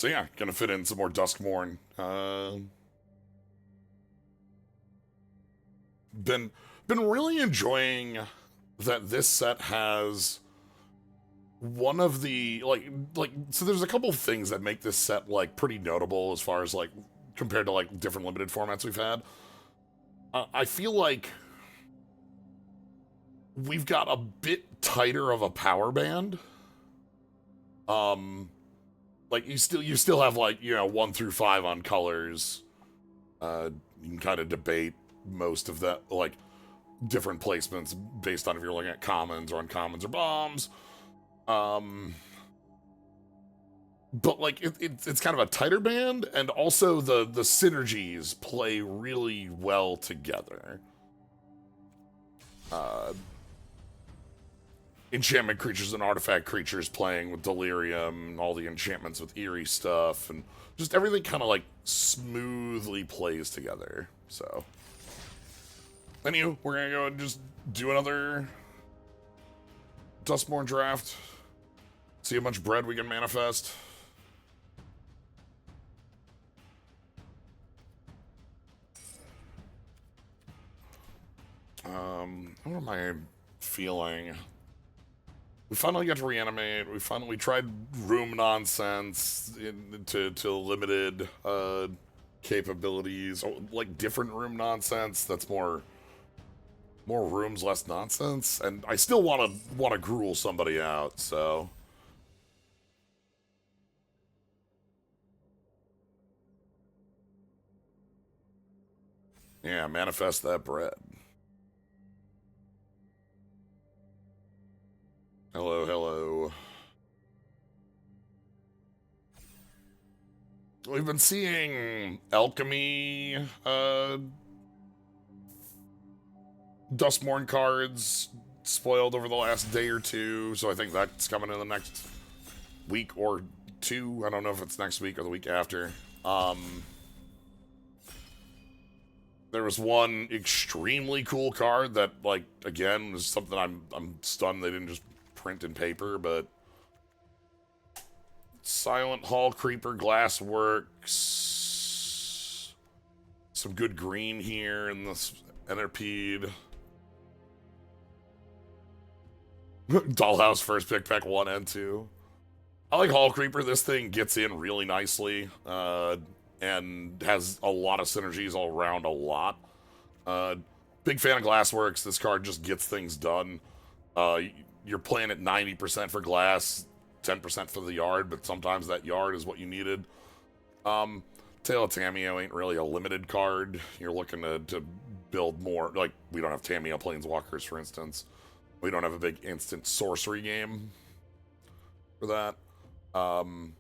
So yeah, gonna fit in some more Duskmourn. Been been really enjoying that this set has one of the so there's a couple of things that make this set like pretty notable as far as like compared to like different limited formats we've had. I feel like we've got a bit tighter of a power band. Um, like you still have like 1 through 5 on colors. You can kind of debate most of that like different placements based on if you're looking at commons or uncommons or bombs. Um, but like it's kind of a tighter band, and also the synergies play really well together. Uh, Enchantment creatures and artifact creatures playing with delirium, and all the enchantments with eerie stuff, and just everything kind of like smoothly plays together. So, anywho, we're gonna go and just do another Duskmourn draft. See how much bread we can manifest. What am I feeling? We finally got to reanimate. We tried room nonsense to limited capabilities, like different room nonsense. That's more rooms, less nonsense. And I still want to gruel somebody out. So yeah, manifest that bread. Hello, hello. We've been seeing alchemy Duskmourn cards spoiled over the last day or two, so I think that's coming in the next week or two. I don't know if it's next week or the week after. There was one extremely cool card that, like, again, was something I'm stunned they didn't just print in paper, but Silent Hall Creeper Glassworks. Some good green here in this Enterpede. Dollhouse first pick, pack 1 and 2. I like Hall Creeper. This thing gets in really nicely and has a lot of synergies all around a lot. Big fan of Glassworks. This card just gets things done. You're playing at 90% for glass, 10% for the yard, but sometimes that yard is what you needed. Tail of Tamiyo ain't really a limited card. You're looking to build more. Like, we don't have Tamiyo Planeswalkers, for instance. We don't have a big instant sorcery game for that. Rootwise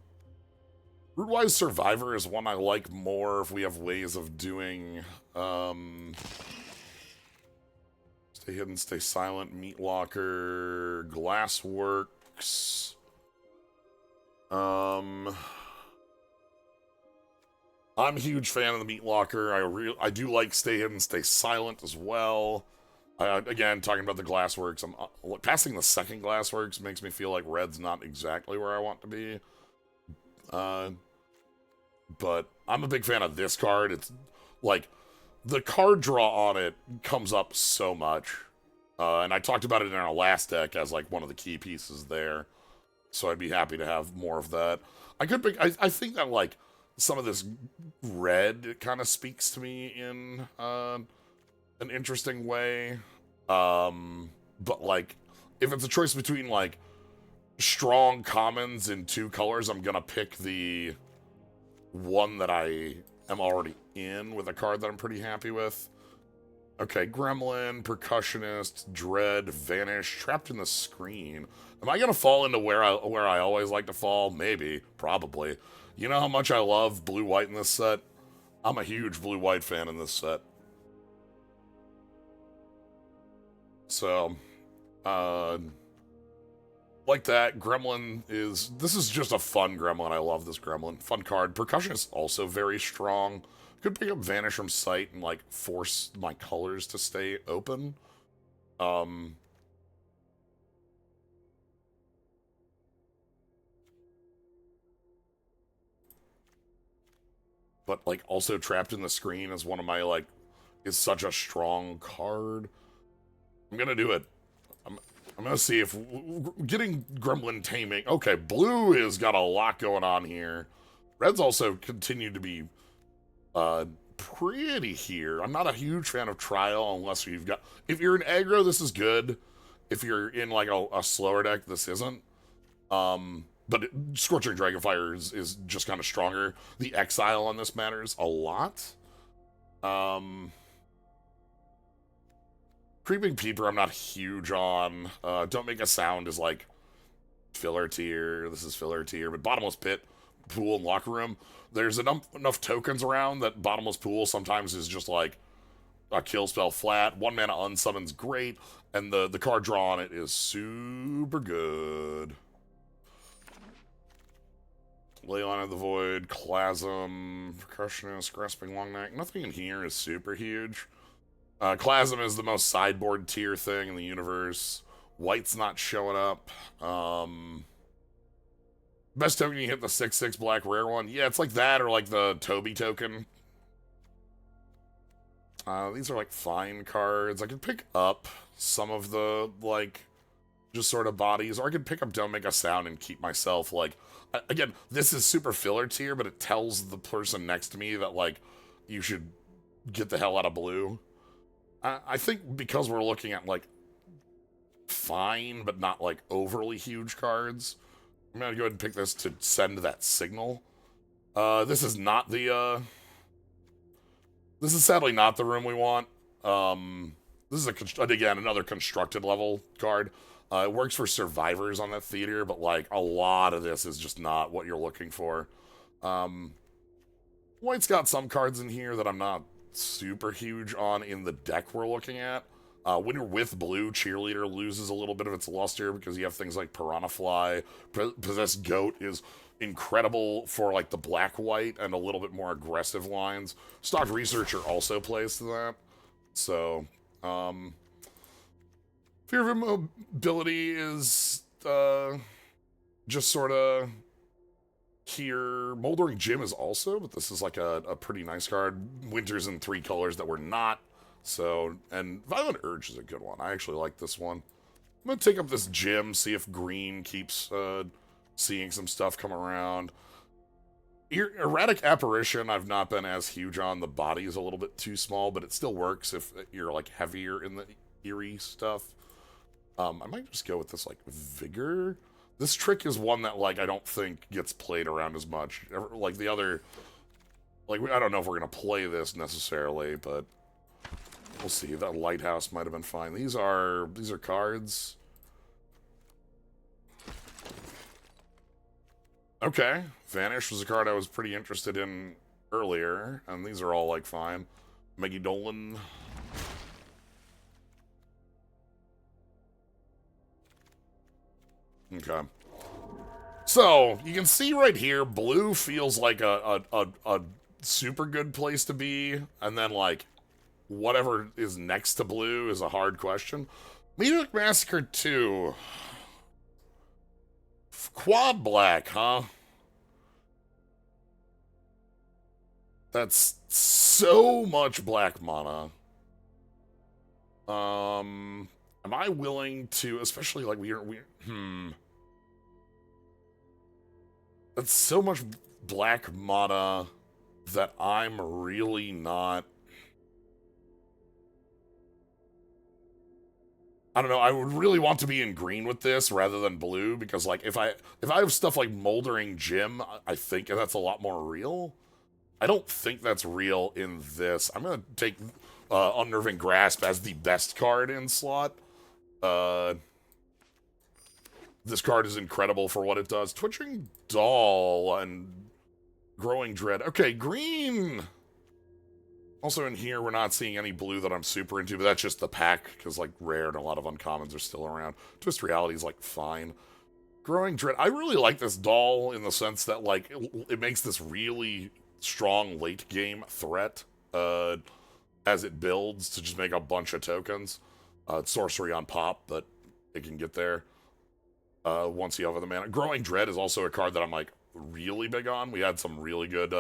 Survivor is one I like more if we have ways of doing Stay Hidden, Stay Silent, Meat Locker, Glassworks. I'm a huge fan of the Meat Locker. I do like Stay Hidden, Stay Silent as well. Again, talking about the Glassworks, passing the second Glassworks makes me feel like red's not exactly where I want to be. But I'm a big fan of this card. It's like the card draw on it comes up so much. And I talked about it in our last deck as like one of the key pieces there. So I'd be happy to have more of that. I think that like some of this red kind of speaks to me in an interesting way. But like if it's a choice between like strong commons in 2 colors, I'm gonna pick the one that I am already in with a card that I'm pretty happy with. Okay, Gremlin, Percussionist, Dread, Vanish, Trapped in the Screen. Am I gonna fall into where I always like to fall? Maybe, probably. You know how much I love blue-white in this set? I'm a huge blue-white fan in this set. So, like that, Gremlin this is just a fun Gremlin. I love this Gremlin. Fun card. Percussionist also very strong. Could pick up Vanish from sight and like force my colors to stay open. but like also Trapped in the Screen is one of my like is such a strong card. I'm gonna do it. I'm gonna see if getting Gremlin Taming. Okay, blue has got a lot going on here. Red's also continued to be pretty here. I'm not a huge fan of Trial unless you've got. If you're in aggro, this is good. If you're in like a slower deck, this isn't. But Scorching Dragonfire is just kind of stronger. The Exile on this matters a lot. Creeping Peeper, I'm not huge on. Don't Make a Sound is like filler tier. This is filler tier. But Bottomless Pit, Pool, and Locker Room, there's enough tokens around that Bottomless Pool sometimes is just like a kill spell flat. 1 mana unsummon's great, and the card draw on it is super good. Leyline of the Void, Clasm, Percussionist, Grasping Longneck. Nothing in here is super huge. Clasm is the most sideboard tier thing in the universe. White's not showing up. Best token you hit the 6/6 black rare one. Yeah, it's like that or like the Toby token. These are like fine cards. I could pick up some of the like just sort of bodies, or I could pick up Don't Make a Sound and keep myself like. Again, this is super filler tier, but it tells the person next to me that like you should get the hell out of blue. I think because we're looking at like fine but not like overly huge cards, I'm gonna go ahead and pick this to send that signal. This is not the this is sadly not the room we want. This is again another constructed level card. It works for survivors on that theater, but like a lot of this is just not what you're looking for. White's got some cards in here that I'm not super huge on in the deck we're looking at. When you're with blue, Cheerleader loses a little bit of its luster because you have things like Piranha Fly. Possessed Goat is incredible for like the black-white and a little bit more aggressive lines. Stock Researcher also plays to that. So, Fear of Immobility is just sort of here. Moldering Gym is also, but this is like a pretty nice card. Winter's in 3 colors that were not. So, and Violent Urge is a good one. I actually like this one. I'm going to take up this Gym, see if green keeps seeing some stuff come around. Erratic Apparition, I've not been as huge on. The body is a little bit too small, but it still works if you're like heavier in the eerie stuff. I might just go with this like Vigor. This trick is one that like I don't think gets played around as much. Like the other, like I don't know if we're gonna play this necessarily, but we'll see. That Lighthouse might have been fine. These are cards. Okay, Vanish was a card I was pretty interested in earlier, and these are all like fine. Meggy Dolan. Okay. So, you can see right here, blue feels like a super good place to be, and then, like, whatever is next to blue is a hard question. Meathook Massacre 2. Quad black, huh? That's so much black mana. Am I willing to, especially like that's so much black mana that I'm really not. I don't know. I would really want to be in green with this rather than blue because, like, if I have stuff like Moldering Gym, I think that's a lot more real. I don't think that's real in this. I'm gonna take Unnerving Grasp as the best card in slot. This card is incredible for what it does. Twitching Doll and Growing Dread. Okay, green. Also in here, we're not seeing any blue that I'm super into, but that's just the pack, because, like, rare and a lot of uncommons are still around. Twist Reality is, like, fine. Growing Dread. I really like this doll in the sense that, like, it makes this really strong late-game threat as it builds to just make a bunch of tokens. It's sorcery on pop, but it can get there once you have the mana. Growing Dread is also a card that I'm like really big on. We had some really good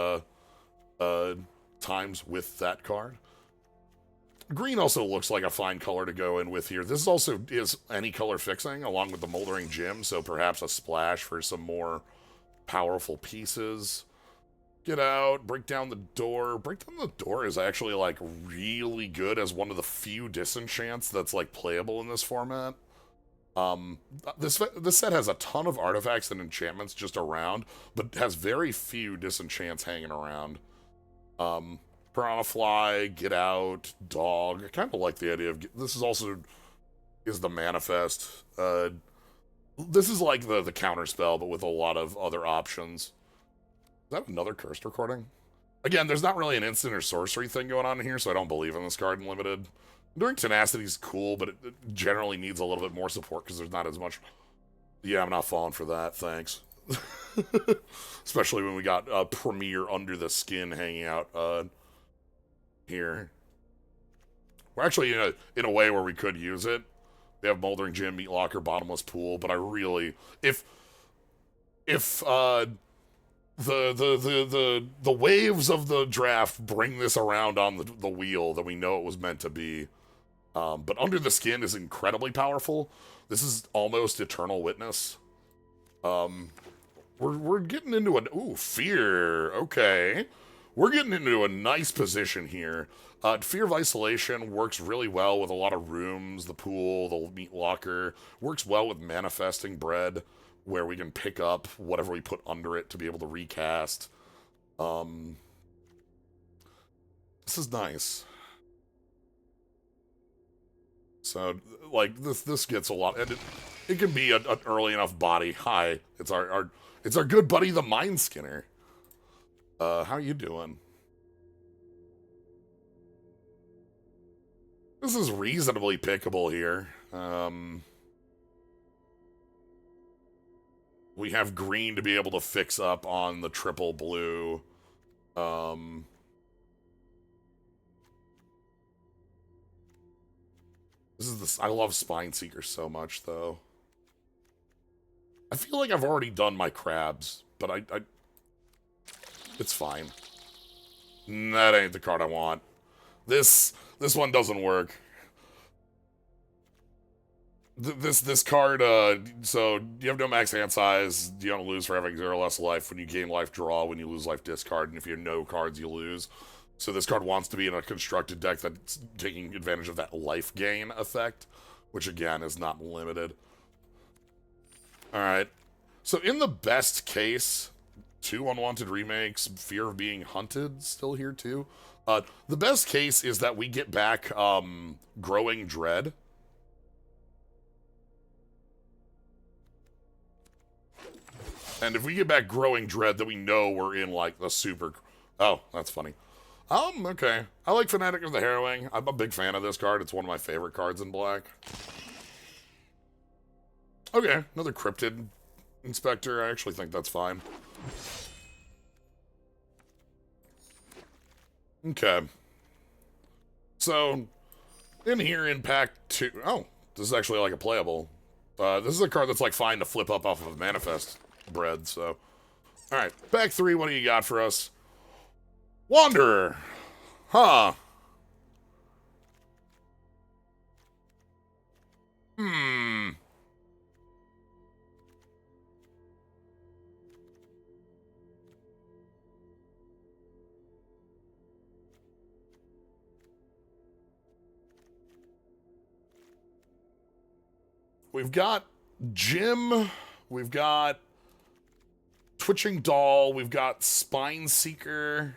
uh, times with that card. Green also looks like a fine color to go in with here. This also is any color fixing along with the Moldering Gem, so perhaps a splash for some more powerful pieces. Get out, break down the door. Break down the door is actually like really good as one of the few disenchants that's like playable in this format. This set has a ton of artifacts and enchantments just around, but has very few disenchants hanging around. Piranha Fly, Get Out, Dog. I kind of like the idea of... This is also... is the Manifest. This is like the counter spell, but with a lot of other options. Is that another cursed recording? Again, there's not really an instant or sorcery thing going on here, so I don't believe in this card in Limited. Doing Tenacity is cool, but it generally needs a little bit more support because there's not as much... Yeah, I'm not falling for that, thanks. Especially when we got Premier Under the Skin hanging out here. We're actually in a way where we could use it. They have Moldering Gym, Meat Locker, Bottomless Pool, but I really... If the waves of the draft bring this around on the wheel, then we know it was meant to be. But Under the Skin is incredibly powerful. This is almost Eternal Witness. We're getting into an... Ooh, Fear. Okay. We're getting into a nice position here. Fear of Isolation works really well with a lot of rooms, the pool, the meat locker. Works well with Manifesting Bread, where we can pick up whatever we put under it to be able to recast. This is nice. So, like, this gets a lot, and it can be an early enough body. Hi, it's our good buddy, the Mind Skinner. How you doing? This is reasonably pickable here. We have green to be able to fix up on the triple blue. I love Spine Seeker so much, though. I feel like I've already done my crabs, but it's fine. That ain't the card I want. This one doesn't work. This card, so you have no max hand size, you don't lose for having 0 less life. When you gain life, draw. When you lose life, discard. And if you have no cards, you lose. So this card wants to be in a constructed deck that's taking advantage of that life gain effect, which again is not limited. Alright. So in the best case, 2 unwanted remakes, Fear of Being Hunted still here too. The best case is that we get back Growing Dread. And if we get back Growing Dread, then we know we're in like the super... Oh, that's funny. Okay. I like Fanatic of the Harrowing. I'm a big fan of this card. It's one of my favorite cards in black. Okay, another Cryptid Inspector. I actually think that's fine. Okay. So, in here, Impact 2... Oh, this is actually like a playable. This is a card that's like fine to flip up off of Manifest Bread, so... Alright, back 3, what do you got for us? Wanderer! Huh. We've got Jim, we've got Twitching Doll, we've got Spine Seeker.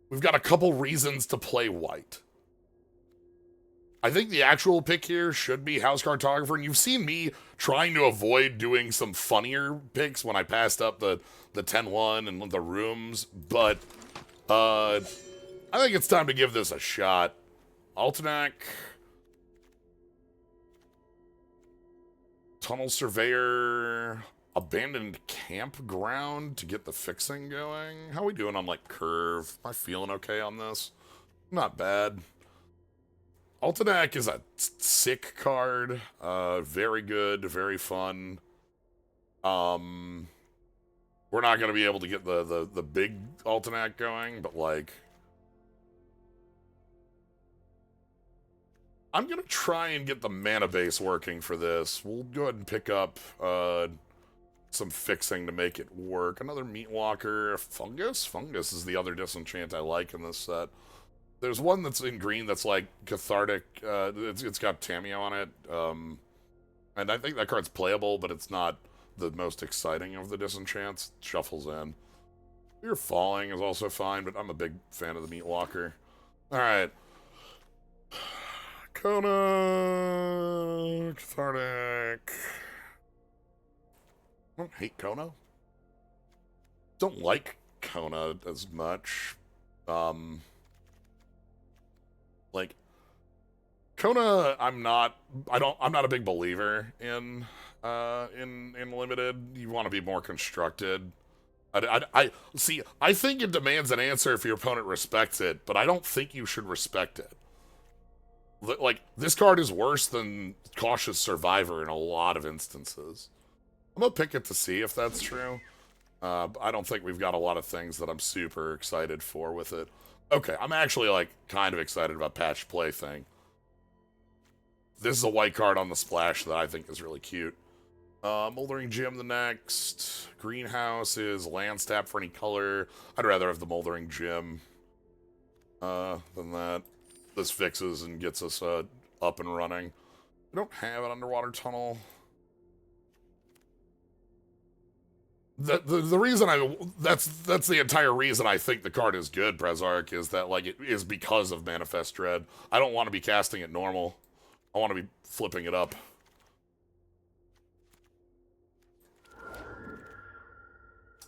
We've got a couple reasons to play white. I think the actual pick here should be House Cartographer, and you've seen me trying to avoid doing some funnier picks when I passed up the 10-1 and the rooms, but I think it's time to give this a shot. Altenac, Tunnel Surveyor, Abandoned Campground to get the fixing going. How are we doing on, like, curve? Am I feeling okay on this? Not bad. Altenac is a sick card. Very good, very fun. We're We're not going to be able to get the big Altenac going, but, like... I'm going to try and get the mana base working for this. We'll go ahead and pick up some fixing to make it work. Another Meatwalker. Fungus? Fungus is the other disenchant I like in this set. There's one that's in green that's, like, cathartic. It's got Tameo on it. And I think that card's playable, but it's not the most exciting of the disenchants. Shuffles in. Your Falling is also fine, but I'm a big fan of the Meatwalker. Alright. Kona... Cathartic... I don't hate Kona. Don't like Kona as much. Like... Kona, I'm not a big believer in limited. You want to be more constructed. I see, I think it demands an answer if your opponent respects it, but I don't think you should respect it. Like, this card is worse than Cautious Survivor in a lot of instances. I'm gonna pick it to see if that's true. I don't think we've got a lot of things that I'm super excited for with it. Okay, I'm actually, like, kind of excited about Patch Plaything. This is a white card on the splash that I think is really cute. Moldering Gem the next. Greenhouse is Landstap for any color. I'd rather have the Moldering Gem than that. This fixes and gets us up and running. We don't have an underwater tunnel. The reason that's the entire reason I think the card is good, Prezark, is that, like, it is because of Manifest Dread. I don't want to be casting it normal. I want to be flipping it up.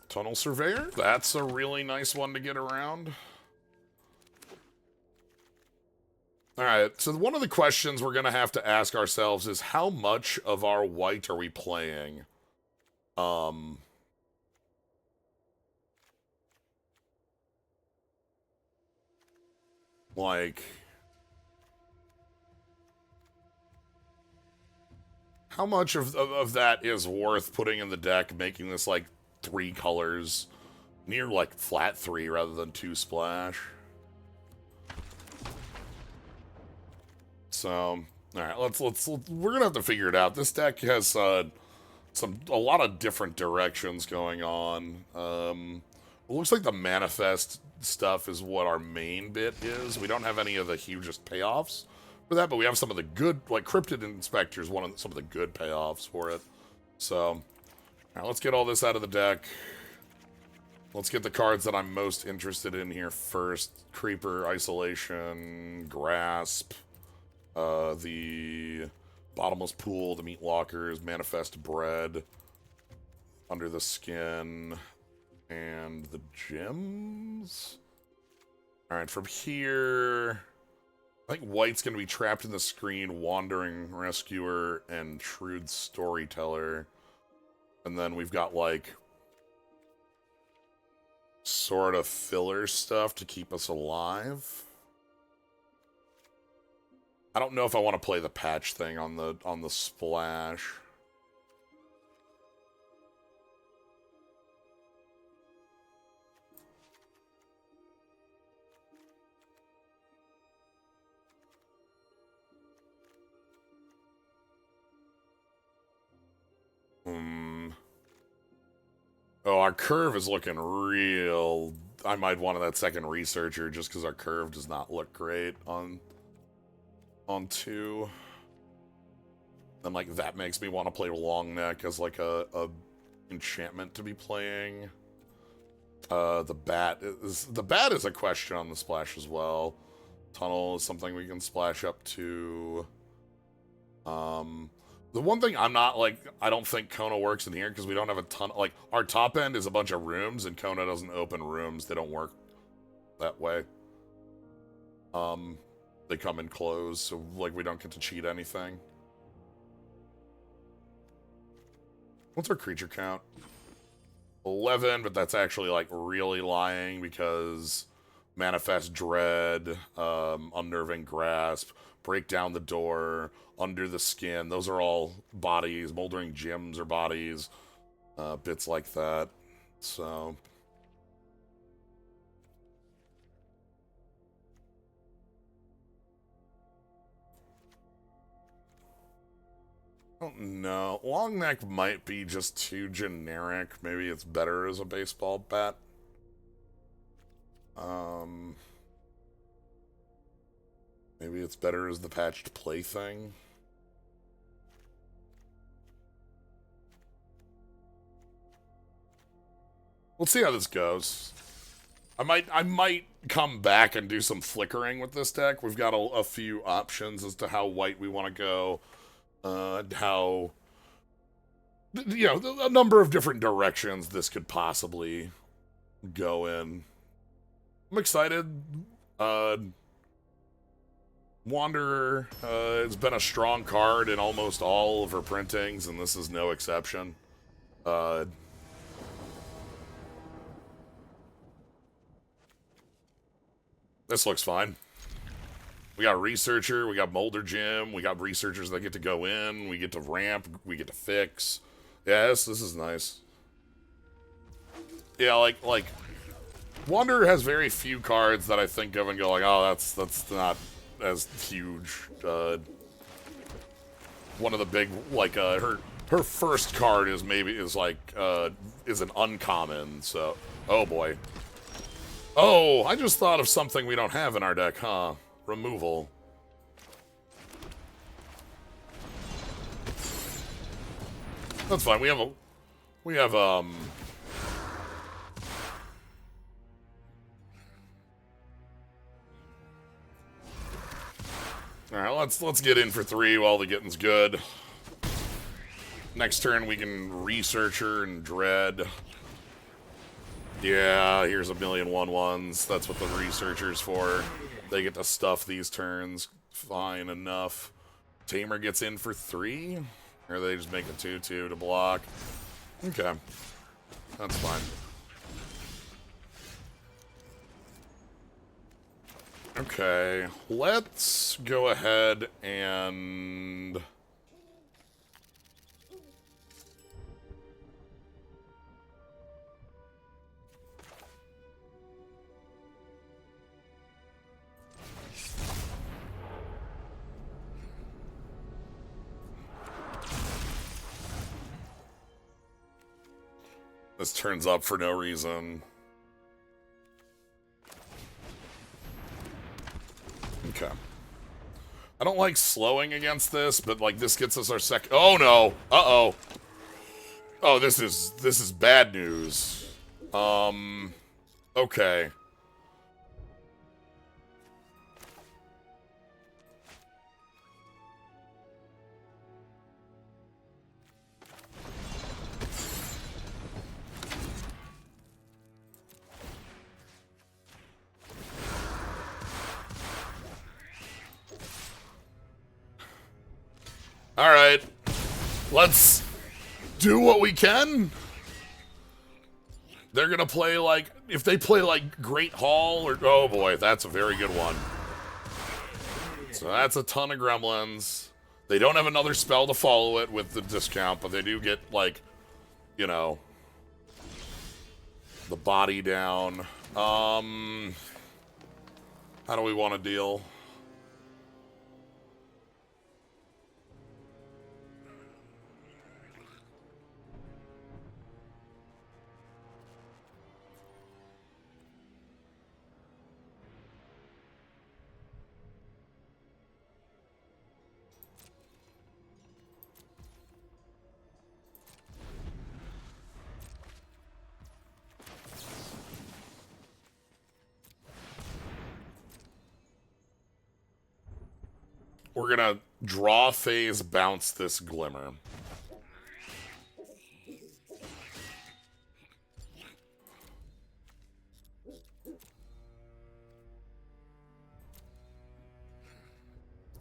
Tunnel Surveyor? That's a really nice one to get around. Alright, so one of the questions we're going to have to ask ourselves is how much of our white are we playing? Like... How much of that is worth putting in the deck, making this, like, 3 colors, near, like, flat 3 rather than 2 splash? So, alright, let's we're gonna have to figure it out. This deck has, a lot of different directions going on. It looks like the Manifest stuff is what our main bit is. We don't have any of the hugest payoffs for that, but we have some of the good, like Cryptid Inspector is some of the good payoffs for it. So, alright, let's get all this out of the deck. Let's get the cards that I'm most interested in here first. Creeper, Isolation, Grasp, the Bottomless Pool, the Meat Lockers, Manifest Bread, Under the Skin, and the Gems? Alright, from here... I think white's going to be Trapped in the Screen, Wandering Rescuer, and Shrewd Storyteller. And then we've got, like, sort of filler stuff to keep us alive. I don't know if I want to play the patch thing on the splash. Oh, our curve is looking real... I might want that second Researcher just because our curve does not look great on 2. And, like, that makes me want to play Long Neck as, like, a enchantment to be playing. The Bat is a question on the splash as well. Tunnel is something we can splash up to. The one thing I'm not, like, I don't think Kona works in here because we don't have a ton, like, our top end is a bunch of rooms and Kona doesn't open rooms. They don't work that way. They come and close, so, like, we don't get to cheat anything. What's our creature count? 11, but that's actually, like, really lying because Manifest Dread, Unnerving Grasp, Break Down the Door, Under the Skin, those are all bodies. Moldering Gems are bodies. Bits like that. So... I don't know. Long neck might be just too generic. Maybe it's better as a baseball bat. Maybe it's better as the patched plaything. We'll see how this goes. I might come back and do some flickering with this deck. We've got a few options as to how white we want to go. How, you know, a number of different directions this could possibly go in. I'm excited. Wanderer has been a strong card in almost all of her printings, and this is no exception. This looks fine. We got Researcher, we got Molder Gym, we got Researchers that get to go in, we get to ramp, we get to fix. Yeah, this is nice. Yeah, like Wanderer has very few cards that I think of and go like, oh, that's not as huge. One of the big, like, her first card is is an uncommon, so, oh boy. Oh, I just thought of something we don't have in our deck, huh? Removal. That's fine. We have all right, let's get in for 3 while the getting's good. Next turn we can Researcher and Dread. Yeah, here's a million 1/1s. That's what the Researcher's for. They get to stuff these turns. Fine enough. Tamer gets in for 3? Or they just make a 2/2 to block? Okay. That's fine. Okay. Let's go ahead and... This turns up for no reason. Okay. I don't like slowing against this, but like this gets us our second. Oh no! Uh-oh. Oh, this is bad news. Okay. All right, let's do what we can. They're gonna play like, if they play like Great Hall or, oh boy, that's a very good one. So that's a ton of gremlins. They don't have another spell to follow it with the discount, but they do get like, you know, the body down. How do we want to deal? We're gonna draw phase, bounce this Glimmer.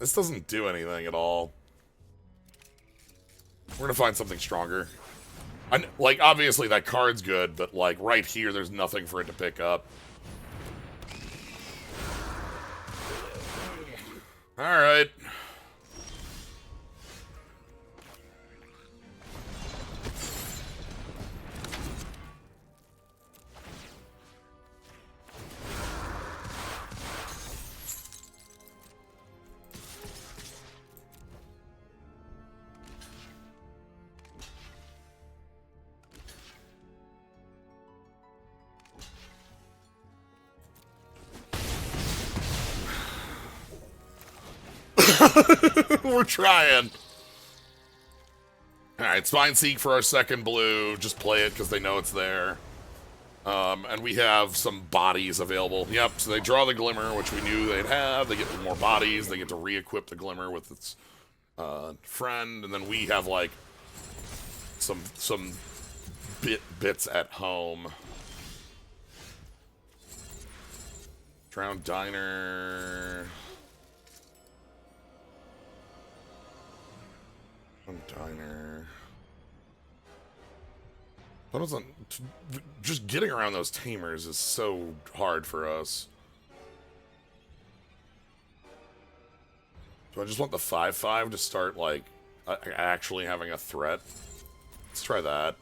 This doesn't do anything at all. We're gonna find something stronger. Like, obviously that card's good, but like right here, there's nothing for it to pick up. All right. We're trying. Alright, Spine Seek for our second blue. Just play it because they know it's there. And we have some bodies available. Yep, so they draw the Glimmer, which we knew they'd have. They get more bodies. They get to re-equip the Glimmer with its friend. And then we have, like, some bits at home. Drowned Diner. Diner. What is just getting around those tamers is so hard for us. Do I just want the 5/5 to start, like, actually having a threat? Let's try that.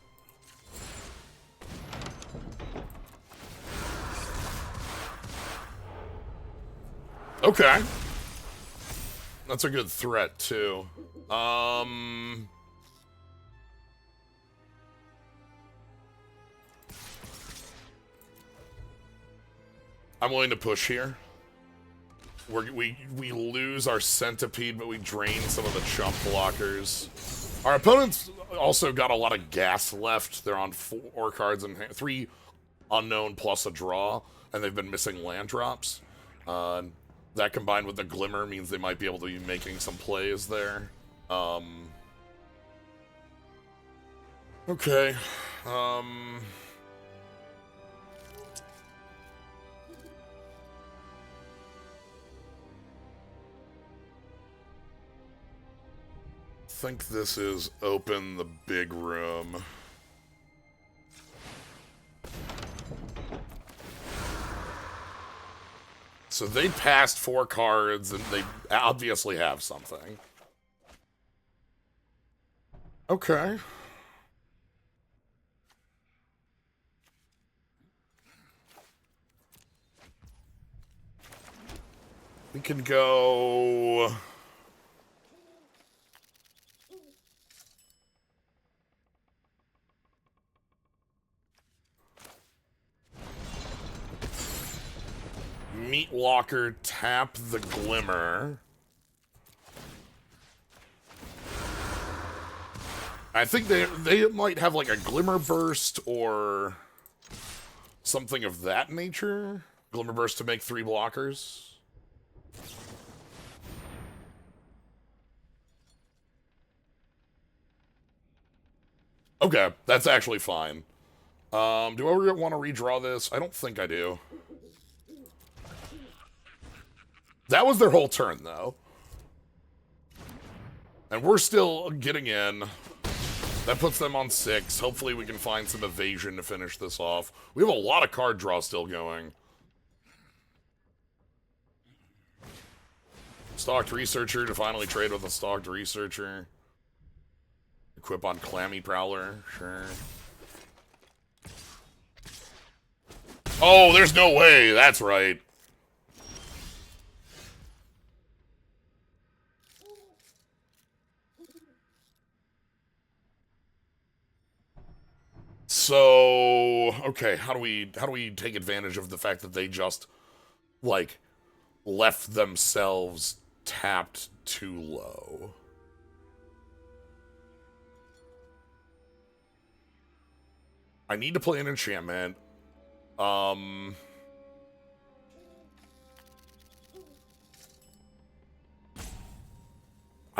Okay. That's a good threat, too. I'm willing to push here. We lose our Centipede, but we drain some of the chump blockers. Our opponents also got a lot of gas left. They're on 4 cards and 3 unknown plus a draw, and they've been missing land drops. That combined with the Glimmer means they might be able to be making some plays there. Okay. Think this is open the big room. So they passed 4 cards, and they obviously have something. Okay. We can go... Meat Locker, tap the Glimmer. I think they might have like a Glimmer Burst or something of that nature. Glimmer Burst to make 3 blockers. Okay, that's actually fine. Do I want to redraw this? I don't think I do. That was their whole turn, though. And we're still getting in. That puts them on 6. Hopefully we can find some evasion to finish this off. We have a lot of card draw still going. Stalked Researcher to finally trade with a Stalked Researcher. Equip on Clammy Prowler, sure. Oh, there's no way, that's right. So, okay, how do we take advantage of the fact that they just, like, left themselves tapped too low? I need to play an enchantment. I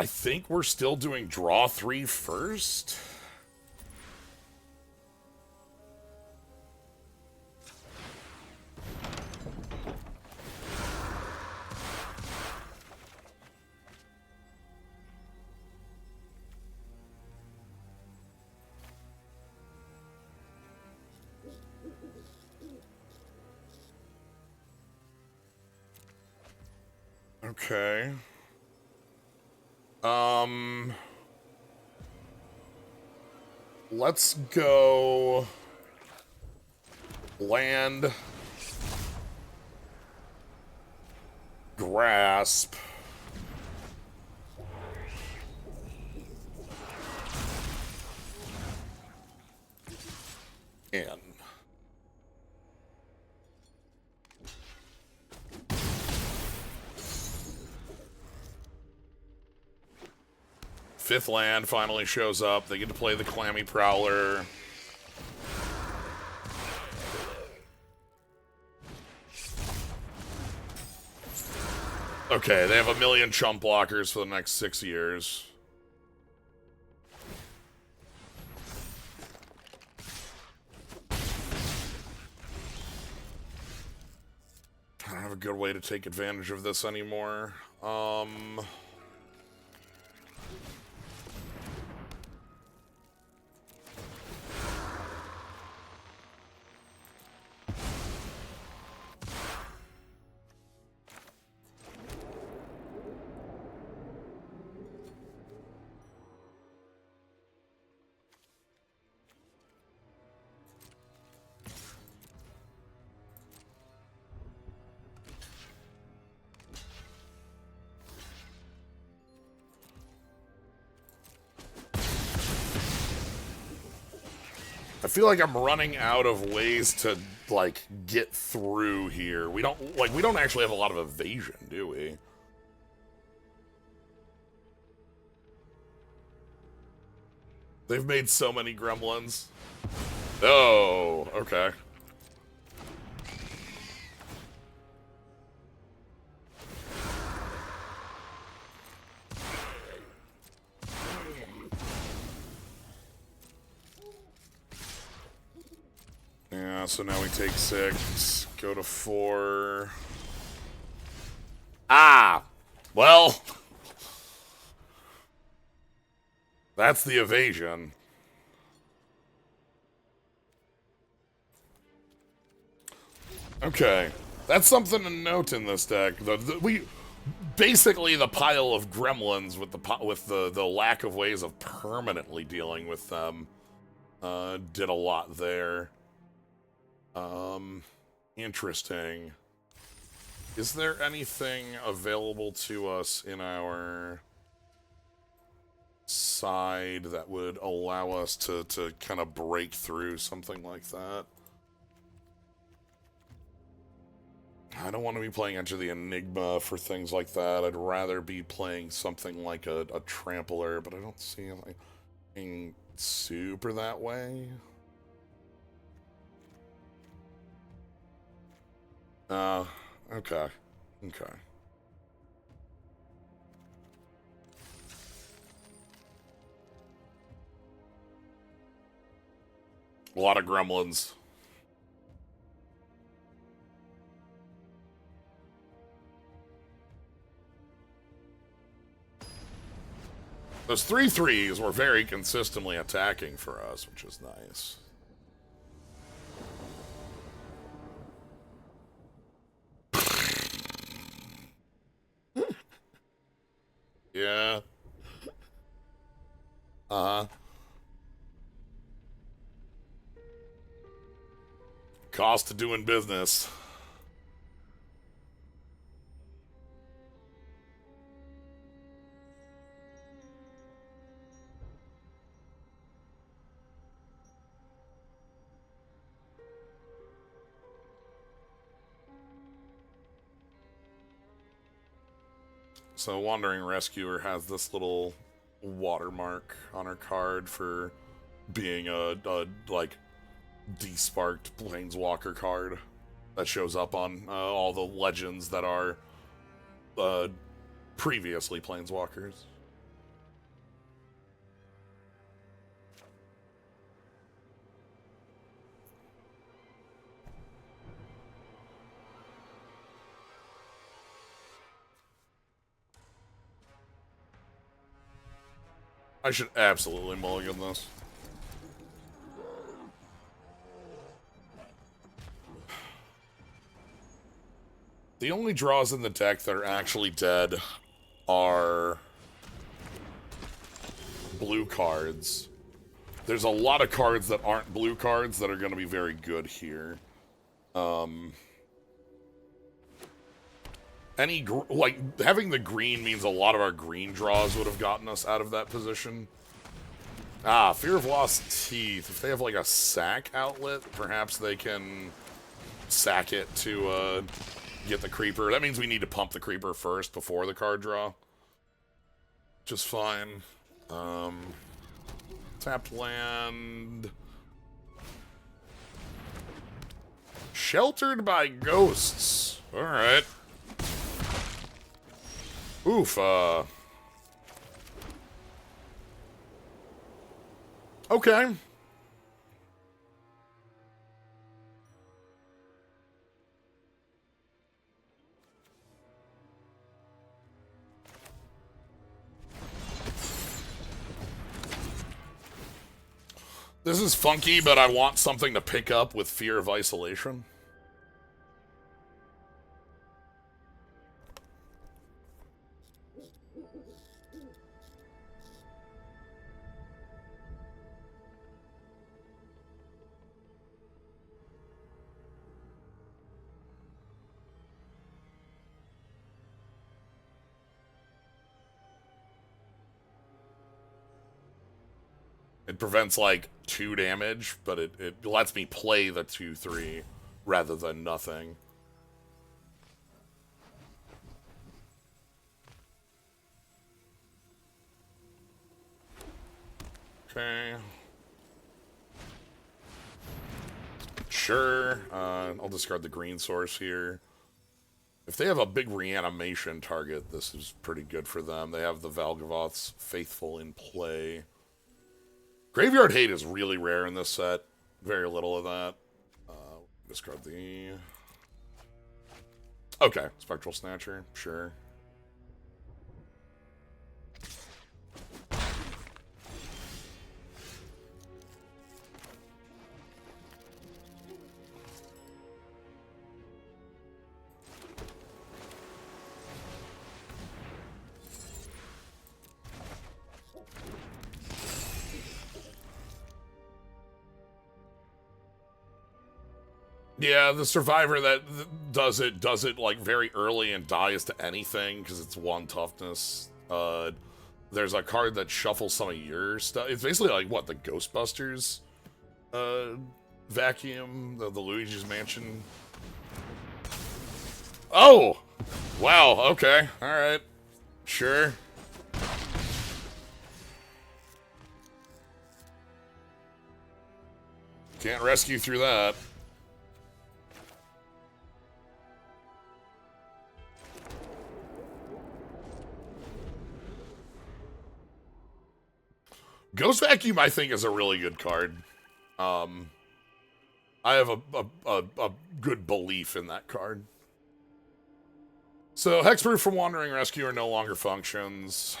think we're still doing draw 3 first. Okay. Let's go land, grasp, in. fifth land finally shows up. They get to play the Clammy Prowler. Okay, they have 1,000,000 chump blockers for the next 6 years. I don't have a good way to take advantage of this anymore. I feel like I'm running out of ways to, like, get through here. We don't actually have a lot of evasion, do we? They've made so many gremlins. Oh, okay. Yeah, so now we take 6, go to 4. Ah! Well, that's the evasion. Okay, that's something to note in this deck. Basically the pile of gremlins with the lack of ways of permanently dealing with them did a lot there. Interesting. Is there anything available to us in our side that would allow us to kind of break through something like that? I don't want to be playing Enter the Enigma for things like that. I'd rather be playing something like a Trampler, but I don't see anything super that way. Okay. Okay. A lot of gremlins. Those 3/3s were very consistently attacking for us, which is nice. Yeah. Uh-huh. Cost of doing business. So Wandering Rescuer has this little watermark on her card for being a like desparked Planeswalker card that shows up on all the legends that are previously Planeswalkers. I should absolutely mulligan this. The only draws in the deck that are actually dead are blue cards. There's a lot of cards that aren't blue cards that are going to be very good here. Having the green means a lot of our green draws would have gotten us out of that position. Ah, Fear of Lost Teeth. If they have like a sack outlet, perhaps they can sack it to get the creeper. That means we need to pump the creeper first before the card draw. Just fine. Tapped land. Sheltered by ghosts. Alright. Oof, okay. This is funky, but I want something to pick up with Fear of Isolation. It prevents, like, 2 damage, but it lets me play the 2/3 rather than nothing. Okay. Sure. I'll discard the green source here. If they have a big reanimation target, this is pretty good for them. They have the Valgavoth's Faithful in play. Graveyard Hate is really rare in this set. Very little of that. Discard the... Okay, Spectral Snatcher, sure. Yeah, the survivor that does it like very early and dies to anything because it's 1 toughness. There's a card that shuffles some of your stuff. It's basically like what, the Ghostbusters vacuum, the Luigi's Mansion. Oh, wow. Okay, all right, sure. Can't rescue through that. Ghost Vacuum, I think, is a really good card. I have a good belief in that card. So, Hexproof from Wandering Rescuer no longer functions.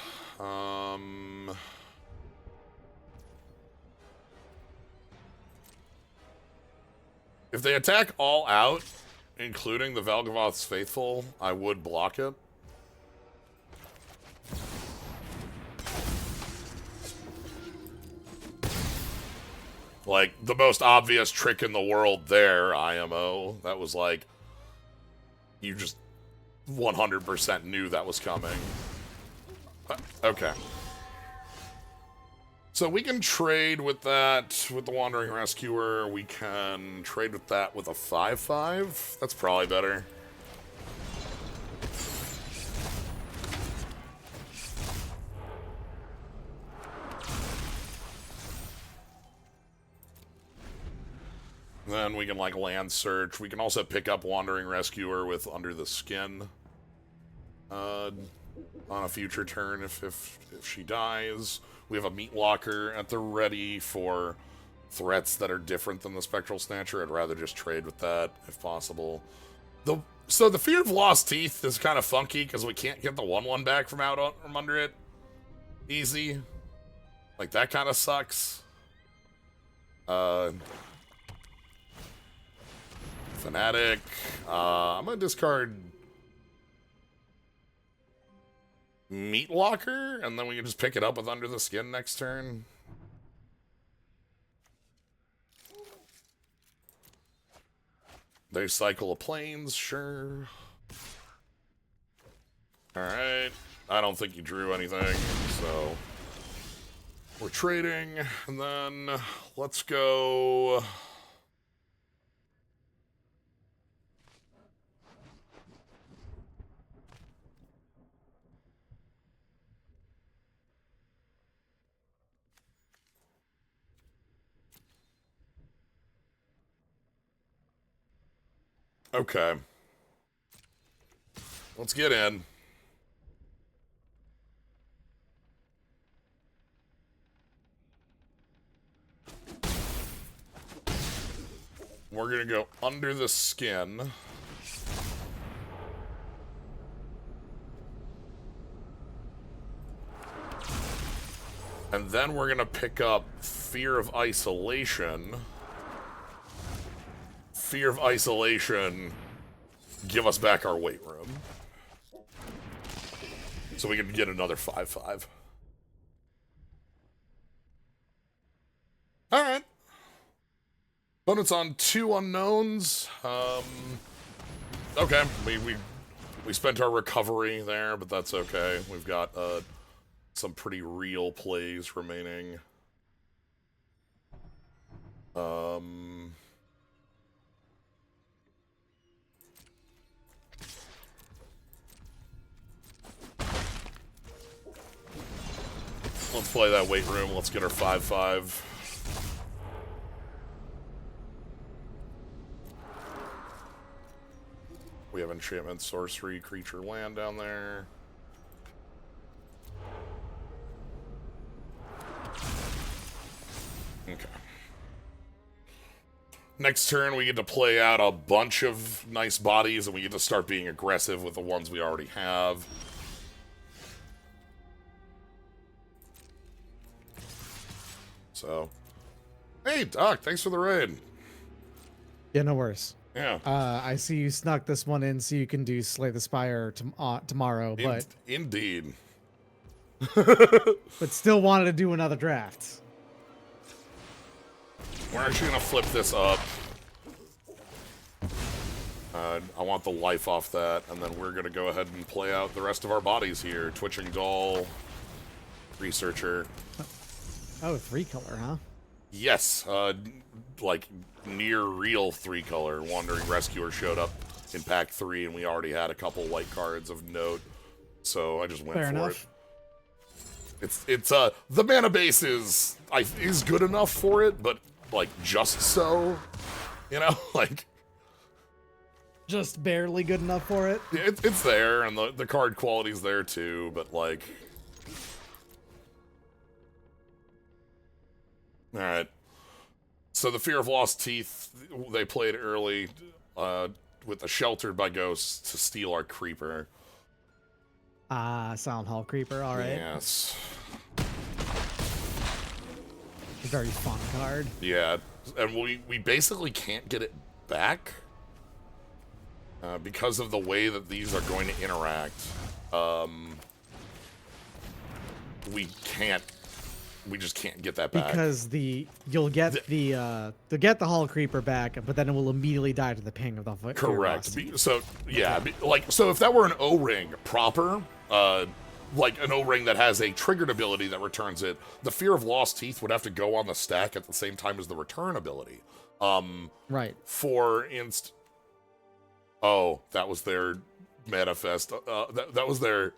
If they attack all out, including the Valgavoth's Faithful, I would block it. Like, the most obvious trick in the world there, IMO. That was like, you just 100% knew that was coming. Okay. So we can trade with that, with the Wandering Rescuer. We can trade with that with a 5/5. That's probably better. Then we can, like, land search. We can also pick up Wandering Rescuer with Under the Skin on a future turn if she dies. We have a Meat Locker at the ready for threats that are different than the Spectral Snatcher. I'd rather just trade with that if possible. So the Fear of Lost Teeth is kind of funky because we can't get the 1/1 back from from under it easy. Like, that kind of sucks. Fanatic. I'm gonna discard Meat Locker, and then we can just pick it up with Under the Skin next turn. They cycle of planes, sure. Alright. I don't think you drew anything, so we're trading, and then let's go. Okay. Let's get in. We're gonna go under the skin. And then we're gonna pick up Fear of Isolation. Fear of Isolation, give us back our weight room. So we can get another 5/5. Alright. Bonus on 2 unknowns. Okay, we spent our recovery there, but that's okay. We've got some pretty real plays remaining. Let's play that weight room. Let's get our 5/5. We have enchantment, sorcery, creature, land down there. Okay. Next turn, we get to play out a bunch of nice bodies, and we get to start being aggressive with the ones we already have. So, hey, Doc, thanks for the raid. Yeah, no worries. Yeah. I see you snuck this one in so you can do Slay the Spire tomorrow, but... Indeed. but still wanted to do another draft. We're actually going to flip this up. I want the life off that, and then we're going to go ahead and play out the rest of our bodies here. Twitching Doll, Researcher. Oh, 3-color, huh? Yes, like near real 3-color. Wandering Rescuer showed up in pack 3, and we already had a couple white cards of note, so I just went Fair for enough. it. It's the mana base is good enough for it, but like just so, you know, like just barely good enough for it. It's there, and the card quality's there too, but like. All right. So the Fear of Lost Teeth, they played early with the Sheltered by Ghosts to steal our Creeper. Silent Hall Creeper, alright. Yes. A very fun card. Yeah, and we basically can't get it back because of the way that these are going to interact. We just can't get that back. Because you'll get the Hall Creeper back, but then it will immediately die to the ping of the Correct. So yeah, so if that were an O-ring proper, like an O-ring that has a triggered ability that returns it, the Fear of Lost Teeth would have to go on the stack at the same time as the return ability. Right. For instance, oh, that was their manifest. That was their.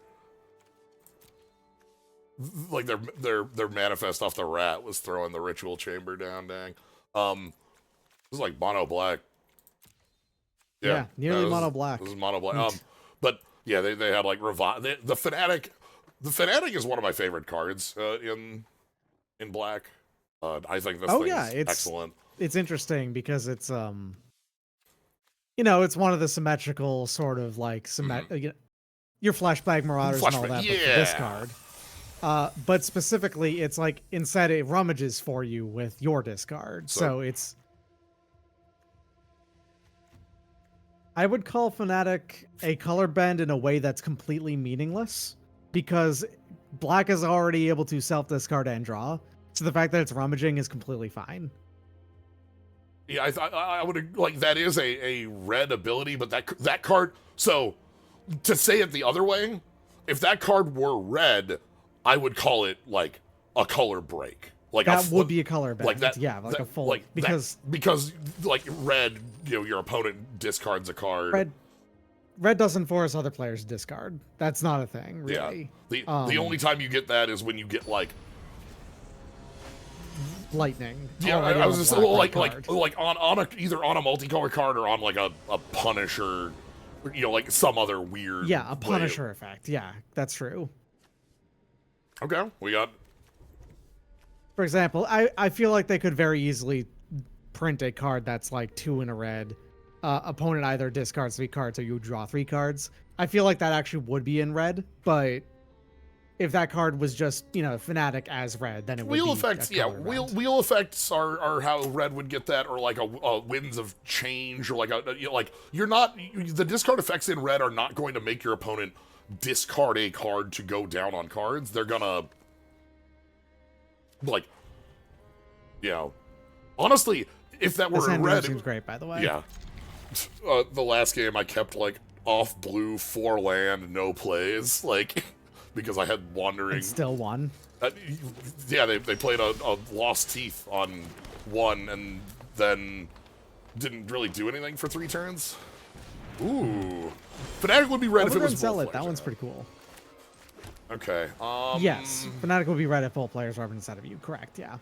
Like their manifest off the rat was throwing the ritual chamber down, dang. This is like mono black. Yeah, nearly mono black. This is mono black. But yeah, they had like revive. The fanatic. The fanatic is one of my favorite cards in black. I think this thing's excellent. It's interesting because it's it's one of the symmetrical sort of like your flashback marauders and all that. Yeah. But for this card. But specifically, it's like instead it rummages for you with your discard. So it's... I would call Fanatic a color bend in a way that's completely meaningless, because black is already able to self-discard and draw, so the fact that it's rummaging is completely fine. Yeah, I would like that is a red ability, but that card... So, to say it the other way, if that card were red... I would call it like a color break. Like that would be a color bend. Like that, yeah, like that, a full like because like red, your opponent discards a card. Red doesn't force other players to discard. That's not a thing, really. Yeah. The only time you get that is when you get like lightning. Yeah, already I on was a just black like card. on a either on a multicolor card or on like a Punisher, you know, like some other weird. Yeah, a way. Punisher effect. Yeah, that's true. Okay, we got. For example, I feel like they could very easily print a card that's like 2 in a red. Opponent either discards 3 cards or you draw 3 cards. I feel like that actually would be in red, but if that card was just, you know, Fnatic as red, then it would Wheel be effects, a yeah. color red. Wheel effects are how red would get that, or like a winds of change, or like you know, like you're not the discard effects in red are not going to make your opponent discard a card to go down on cards. They're gonna like, you know, honestly, if that This were in hand red, seems great, by the way. yeah. The last game I kept like off blue 4 land, no plays, like because I had wandering. And still won. Yeah, they played a Lost Teeth on 1 and then didn't really do anything for 3 turns. Ooh. Fnatic would be red if it was sell full it. That players, one's yeah. pretty cool. Okay. Yes, Fnatic would be red if full players weapon instead of you. Correct, yeah.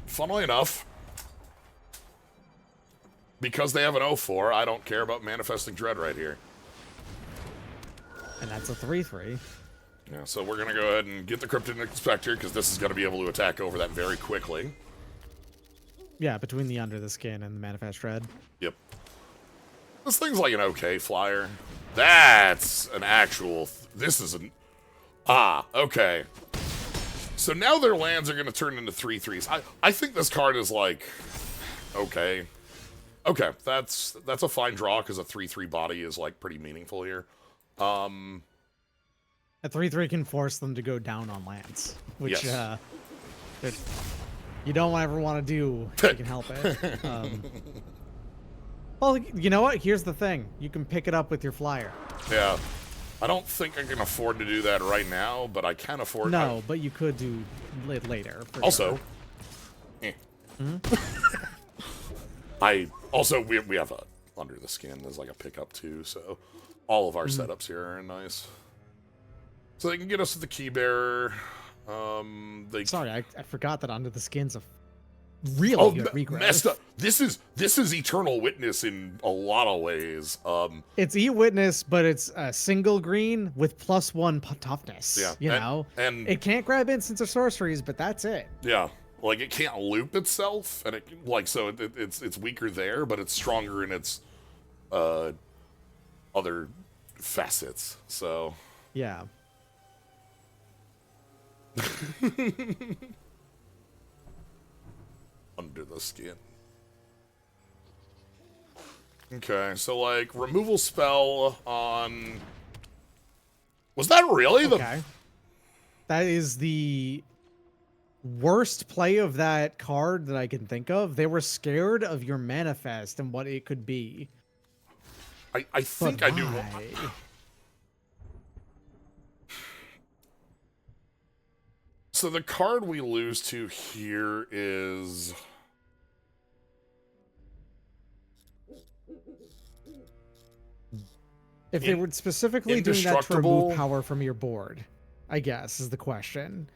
Funnily enough, because they have an 0-4, I don't care about Manifesting Dread right here. And that's a 3/3. Yeah, so we're going to go ahead and get the Cryptid Inspector, because this is going to be able to attack over that very quickly. Yeah, between the Under the Skin and the Manifest Dread. Yep. This thing's like an okay flyer. That's an actual... This is an... Ah, okay. So now their lands are going to turn into 3/3s. I think this card is like... Okay. Okay, that's a fine draw, because a 3/3 body is like pretty meaningful here. A 3/3 can force them to go down on lands, which Yes. that you don't ever want to do if you can help it. Well, you know what? Here's the thing: you can pick it up with your flyer. Yeah. I don't think I can afford to do that right now, but I can afford... No, but you could do it later. For Also... sure. We have a Under the Skin as like a pickup too, so all of our setups here are nice. So they can get us to the Key Bearer. Sorry, I forgot that Under the Skin's a really good regrowth. Messed up. This is Eternal Witness in a lot of ways. It's E-Witness, but it's a single green with +1 toughness. Yeah, you know, and it can't grab instants or sorceries, but that's it. yeah, like it can't loop itself, and it like so it's weaker there, but it's stronger in its other facets. So Yeah. Under the Skin. Okay, so like removal spell on. Was that really Okay. That is the worst play of that card that I can think of. They were scared of your manifest and what it could be. I think But I do. why? So the card we lose to here is. If they were specifically doing that to Indestructible. remove power from your board, I guess, is the question.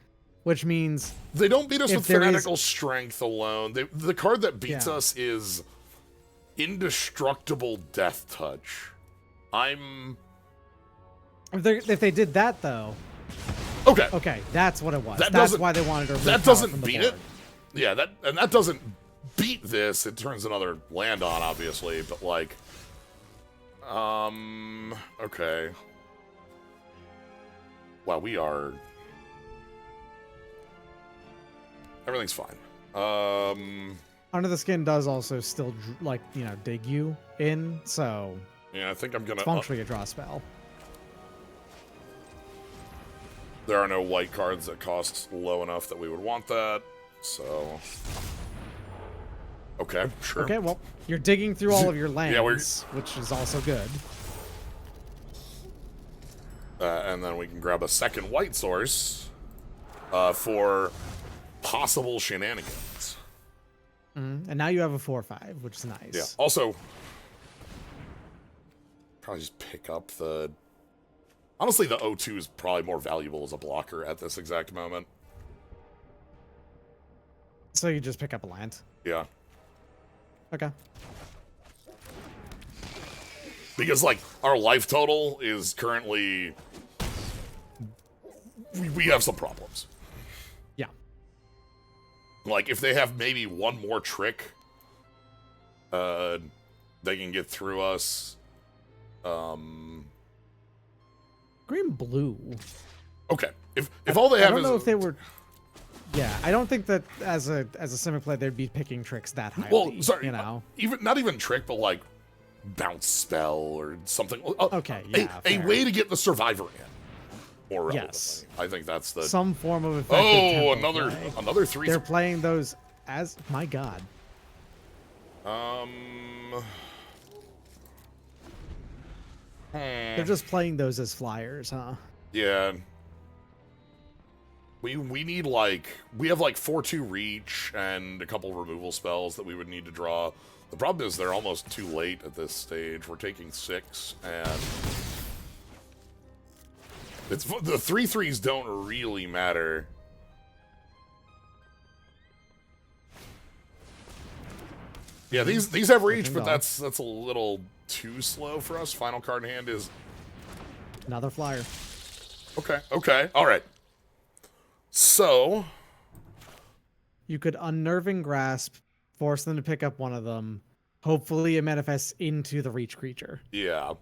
Which means They don't beat us If with there is- fanatical strength alone. The card that beats Yeah. us is Indestructible Death Touch. I'm if they did that, though, okay. okay, that's what it was. That That's doesn't- why they wanted to remove That power doesn't from the beat board. it. Yeah, that doesn't beat this. It turns another land on, obviously, but like, okay. Wow, we are. Everything's fine. Under the Skin does also still, dig you in, so Yeah, I think I'm gonna. it's functionally a draw spell. There are no white cards that cost low enough that we would want that, so. Okay, sure. Okay, well, you're digging through all of your lands, Yeah, which is also good. And then we can grab a second white source for possible shenanigans. And now you have a 4/5, which is nice. Yeah. Also, probably just pick up the. Honestly, the O2 is probably more valuable as a blocker at this exact moment. So you just pick up a land. Yeah. Okay. Because, like, our life total is currently... We have some problems. Yeah. Like, if they have maybe one more trick, they can get through us. Green blue. Okay. If all they have I don't is... know if they were... Yeah, I don't think that as a Simic player they'd be picking tricks that highly. Well, sorry, you know? not even trick, but like bounce spell or something. Okay, yeah, a fair. way to get the survivor in. More relevantly. Yes. I think that's the... Some form of effective tempo play. another 3... They're playing those as... My god. They're just playing those as flyers, huh? Yeah. We need, like... We have, like, 4-2 reach and a couple removal spells that we would need to draw. The problem is they're almost too late at this stage. We're taking 6, and... It's the 3/3s don't really matter. Yeah, these have reach, but that's a little too slow for us. Final card in hand is... Another flyer. Okay, alright. So... You could Unnerving Grasp, force them to pick up one of them. Hopefully it manifests into the reach creature. Yeah.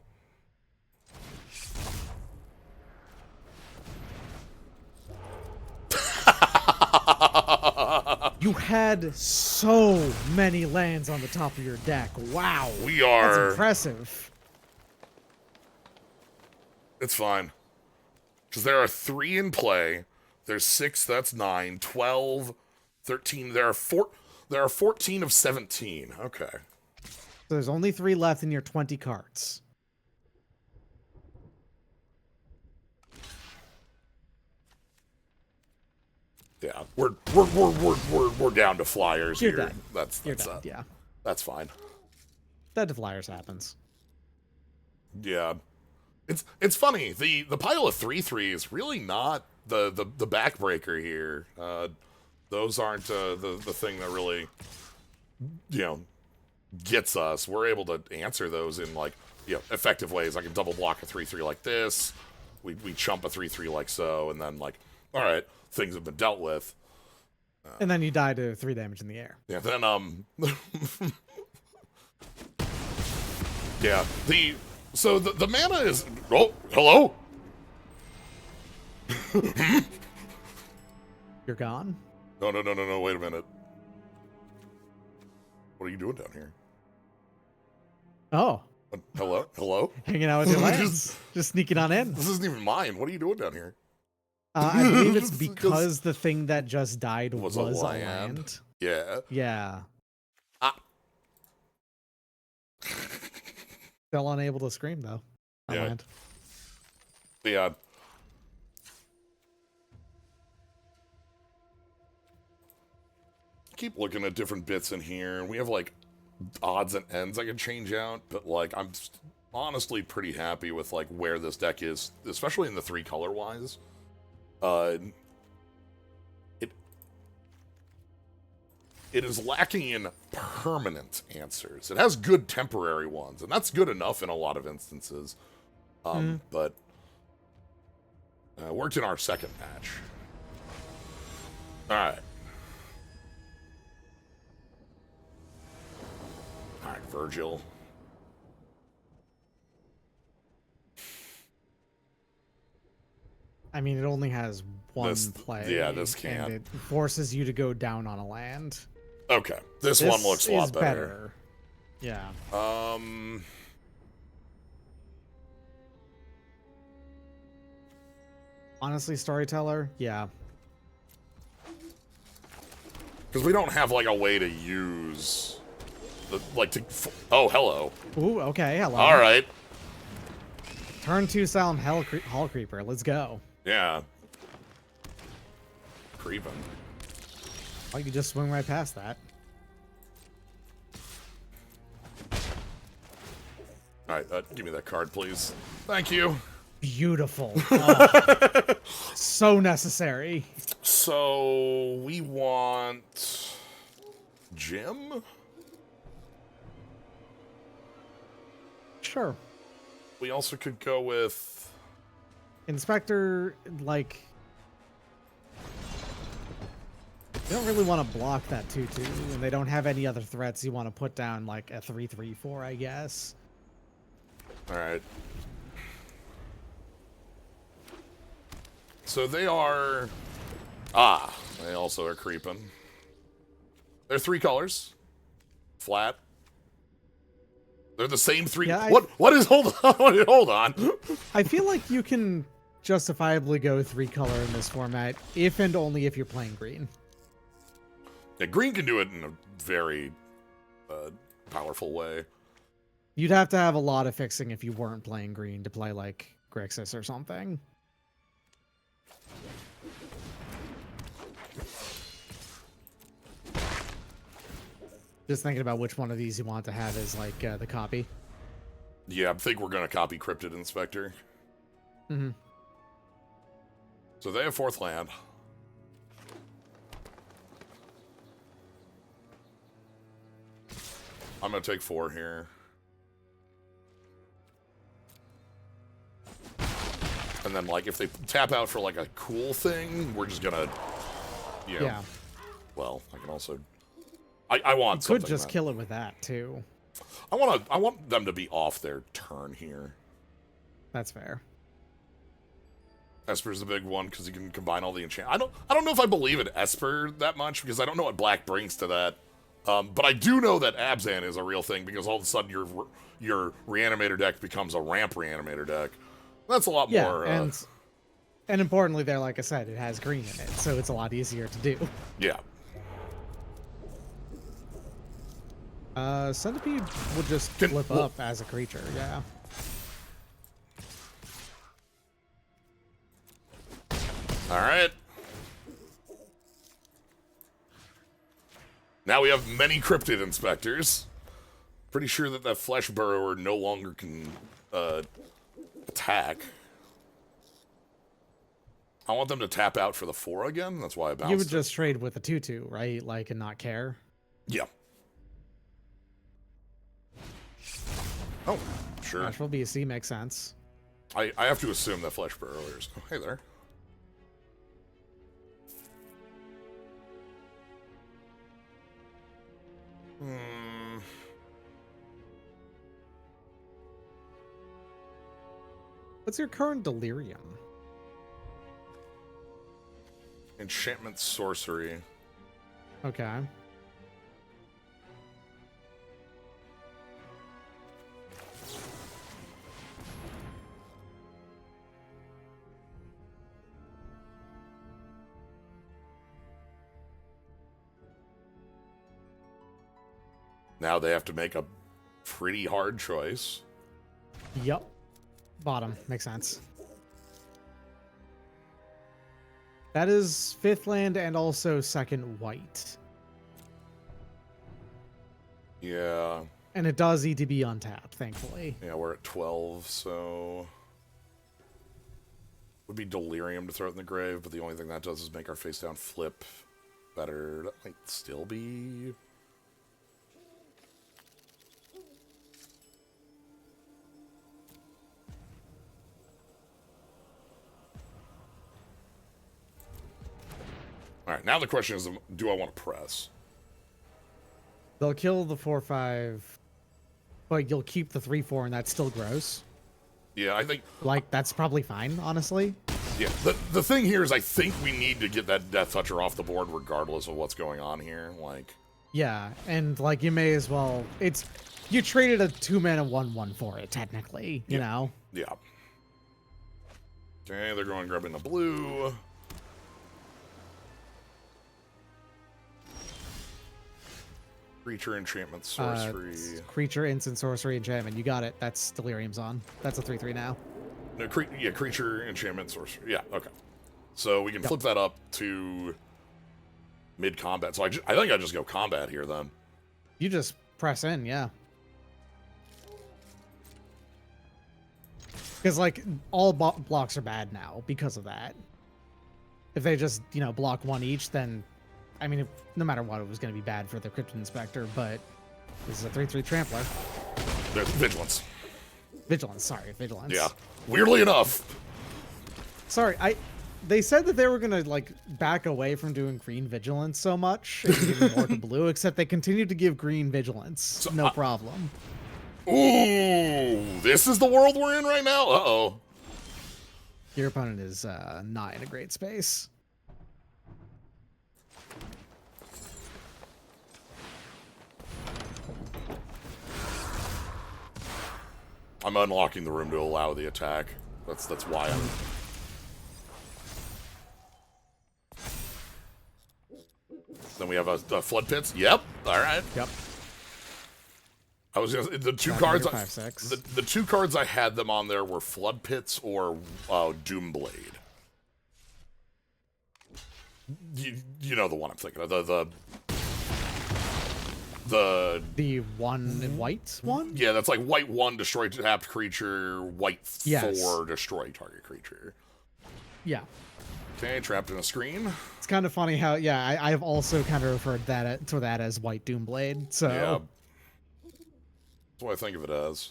You had so many lands on the top of your deck. Wow. We are... That's impressive. It's fine. Because there are 3 in play. There's 6, that's 9, 12, 13. There are 14 of 17. Okay. So there's only 3 left in your 20 cards. Yeah, we're down to flyers You're here. done. That's done, yeah. That's fine. Dead to flyers happens. Yeah. It's funny. The pile of 3/3 is really not the backbreaker here. Those aren't the thing that really, you know, gets us. We're able to answer those in, like, effective ways. I can double block a 3/3 like this. We chump a 3/3 like so, and then, like, all right, things have been dealt with. And then you die to 3 damage in the air. Yeah, then yeah, so the mana is... Oh, hello? You're gone? No, wait a minute. What are you doing down here? Oh. Hello? Hanging out with your lands. Just sneaking on in. This isn't even mine. What are you doing down here? I believe it's because the thing that just died was a land. Yeah. Yeah. Ah. Still unable to scream, though. Yeah. Land. Yeah. Keep looking at different bits in here. We have, like, odds and ends I can change out, but, like, I'm honestly pretty happy with, like, where this deck is, especially in the 3 color wise. It is lacking in permanent answers. It has good temporary ones, and that's good enough in a lot of instances. But worked in our second match. All right. All right, Virgil. I mean, it only has one play. Yeah, this can't. And it forces you to go down on a land. Okay, this one looks a lot better. Yeah. Honestly, Storyteller, yeah. Because we don't have, like, a way to use... Oh, hello. Ooh, okay, hello. All right. Turn 2 Solemn Hall Creeper, let's go. Yeah. Creeping. Oh, you could just swing right past that. All right, give me that card, please. Thank you. Beautiful. Oh, so necessary. So we want Gym? Sure. We also could go with... Inspector, like... You don't really want to block that 2/2, and they don't have any other threats you want to put down, like a 3/3/4, I guess. Alright. So they are... Ah, they also are creeping. They're 3 colors. Flat. They're the same 3... Yeah, What is... Hold on, hold on. I feel like you can justifiably go 3-color in this format, if and only if you're playing green. Yeah, green can do it in a very powerful way. You'd have to have a lot of fixing if you weren't playing green to play, like, Grixis or something. Just thinking about which one of these you want to have as, like, the copy. Yeah, I think we're going to copy Cryptid Inspector. Mm-hmm. So they have 4th land. I'm going to take 4 here. And then, like, if they tap out for, like, a cool thing, we're just going to, you know... Yeah. Well, I can also... I want You something could just that, kill it with that, too. I want them to be off their turn here. That's fair. Esper's the big one, because you can combine all the enchant... I don't know if I believe in Esper that much, because I don't know what black brings to that. But I do know that Abzan is a real thing, because all of a sudden your Reanimator deck becomes a ramp Reanimator deck. That's a lot more... and importantly there, like I said, it has green in it, so it's a lot easier to do. Yeah. Centipede would just flip up as a creature, yeah. Alright. Now we have many Cryptid Inspectors. Pretty sure that Flesh Burrower no longer can attack. I want them to tap out for the 4 again. That's why I bounced. You would just trade with a 2/2, right? Like, and not care. Yeah. Oh, sure. Nashville BC makes sense. I have to assume that Flesh Burrowers. Oh, hey there. What's your current delirium? Enchantment Sorcery. Okay. Now they have to make a pretty hard choice. Yep. Bottom. Makes sense. That is 5th land and also 2nd white. Yeah. And it does need to be untapped, thankfully. Yeah, we're at 12, so... Would be Delirium to throw it in the grave, but the only thing that does is make our face down flip better. That might still be... Alright, now the question is, do I want to press? They'll kill the 4/5, but you'll keep the 3/4, and that's still gross. Yeah, I think... Like, that's probably fine, honestly. Yeah, the thing here is I think we need to get that Death Toucher off the board regardless of what's going on here. Like... Yeah, and, like, you may as well... You traded a 2-mana 1/1 for it, technically, you know? Yeah. Okay, they're going grabbing the blue. Creature, enchantment, sorcery. Creature, instant, sorcery, enchantment. You got it. That's Delirium's on. That's a 3/3 now. No, creature, enchantment, sorcery. Yeah, okay. So we can flip that up to mid-combat. So I think I just go combat here, then. You just press in, yeah. Because, like, all blocks are bad now because of that. If they just, block 1 each, then I mean, no matter what, it was going to be bad for the Crypt Inspector, but this is a 3/3 Trampler. There's Vigilance. Vigilance. Yeah. Weirdly enough. Sorry, they said that they were gonna like back away from doing green vigilance so much and giving more to blue, except they continued to give green vigilance. So, no problem. Ooh, this is the world we're in right now? Uh-oh. Your opponent is not in a great space. I'm unlocking the room to allow the attack. That's why I'm... Then we have a Flood Pits. Yep. All right. Yep. I was gonna, the two cards. The two cards I had them on there were Flood Pits or Doomblade. You know the one I'm thinking of. The one in white one? Yeah, that's like white 1, destroy tapped creature, white 4, destroy target creature. Yeah. Okay, trapped in a screen. It's kind of funny how, yeah, I've also kind of referred to that as white Doomblade, so... Yeah. That's what I think of it as.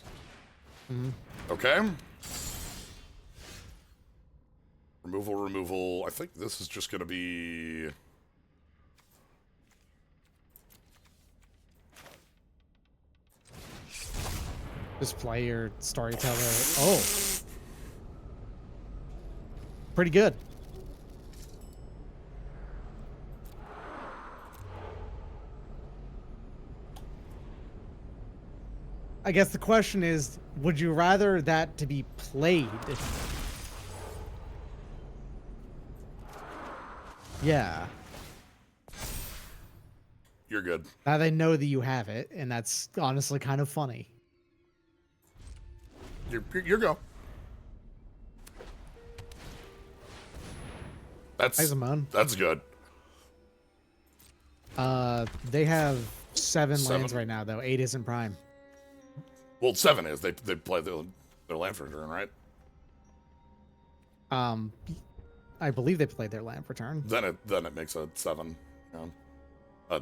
Mm-hmm. Okay. Removal. I think this is just going to be... Just play your Storyteller. Oh. Pretty good. I guess the question is, would you rather that to be played? Yeah. You're good. Now they know that you have it, and that's honestly kind of funny. You're go. That's good. They have 7 lands right now, though. 8 isn't prime. Well, 7 is. They play their land for turn, right? I believe they played their land for turn. Then it makes a 7,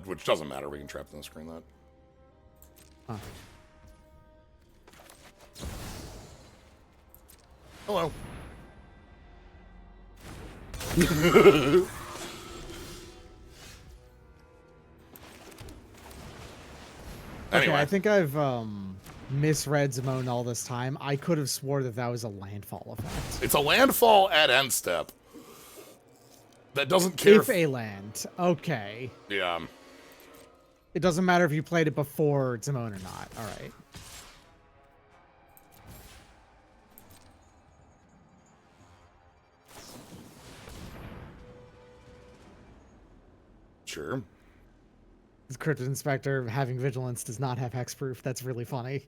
which doesn't matter. We can trap in the screen that. Huh. Hello. Anyway. Okay, I think I've misread Duskmourn all this time. I could have swore that was a landfall effect. It's a landfall at end step. That doesn't care if a land. Okay. Yeah. It doesn't matter if you played it before Duskmourn or not. All right. Sure. The Crypt Inspector having vigilance does not have hexproof. That's really funny.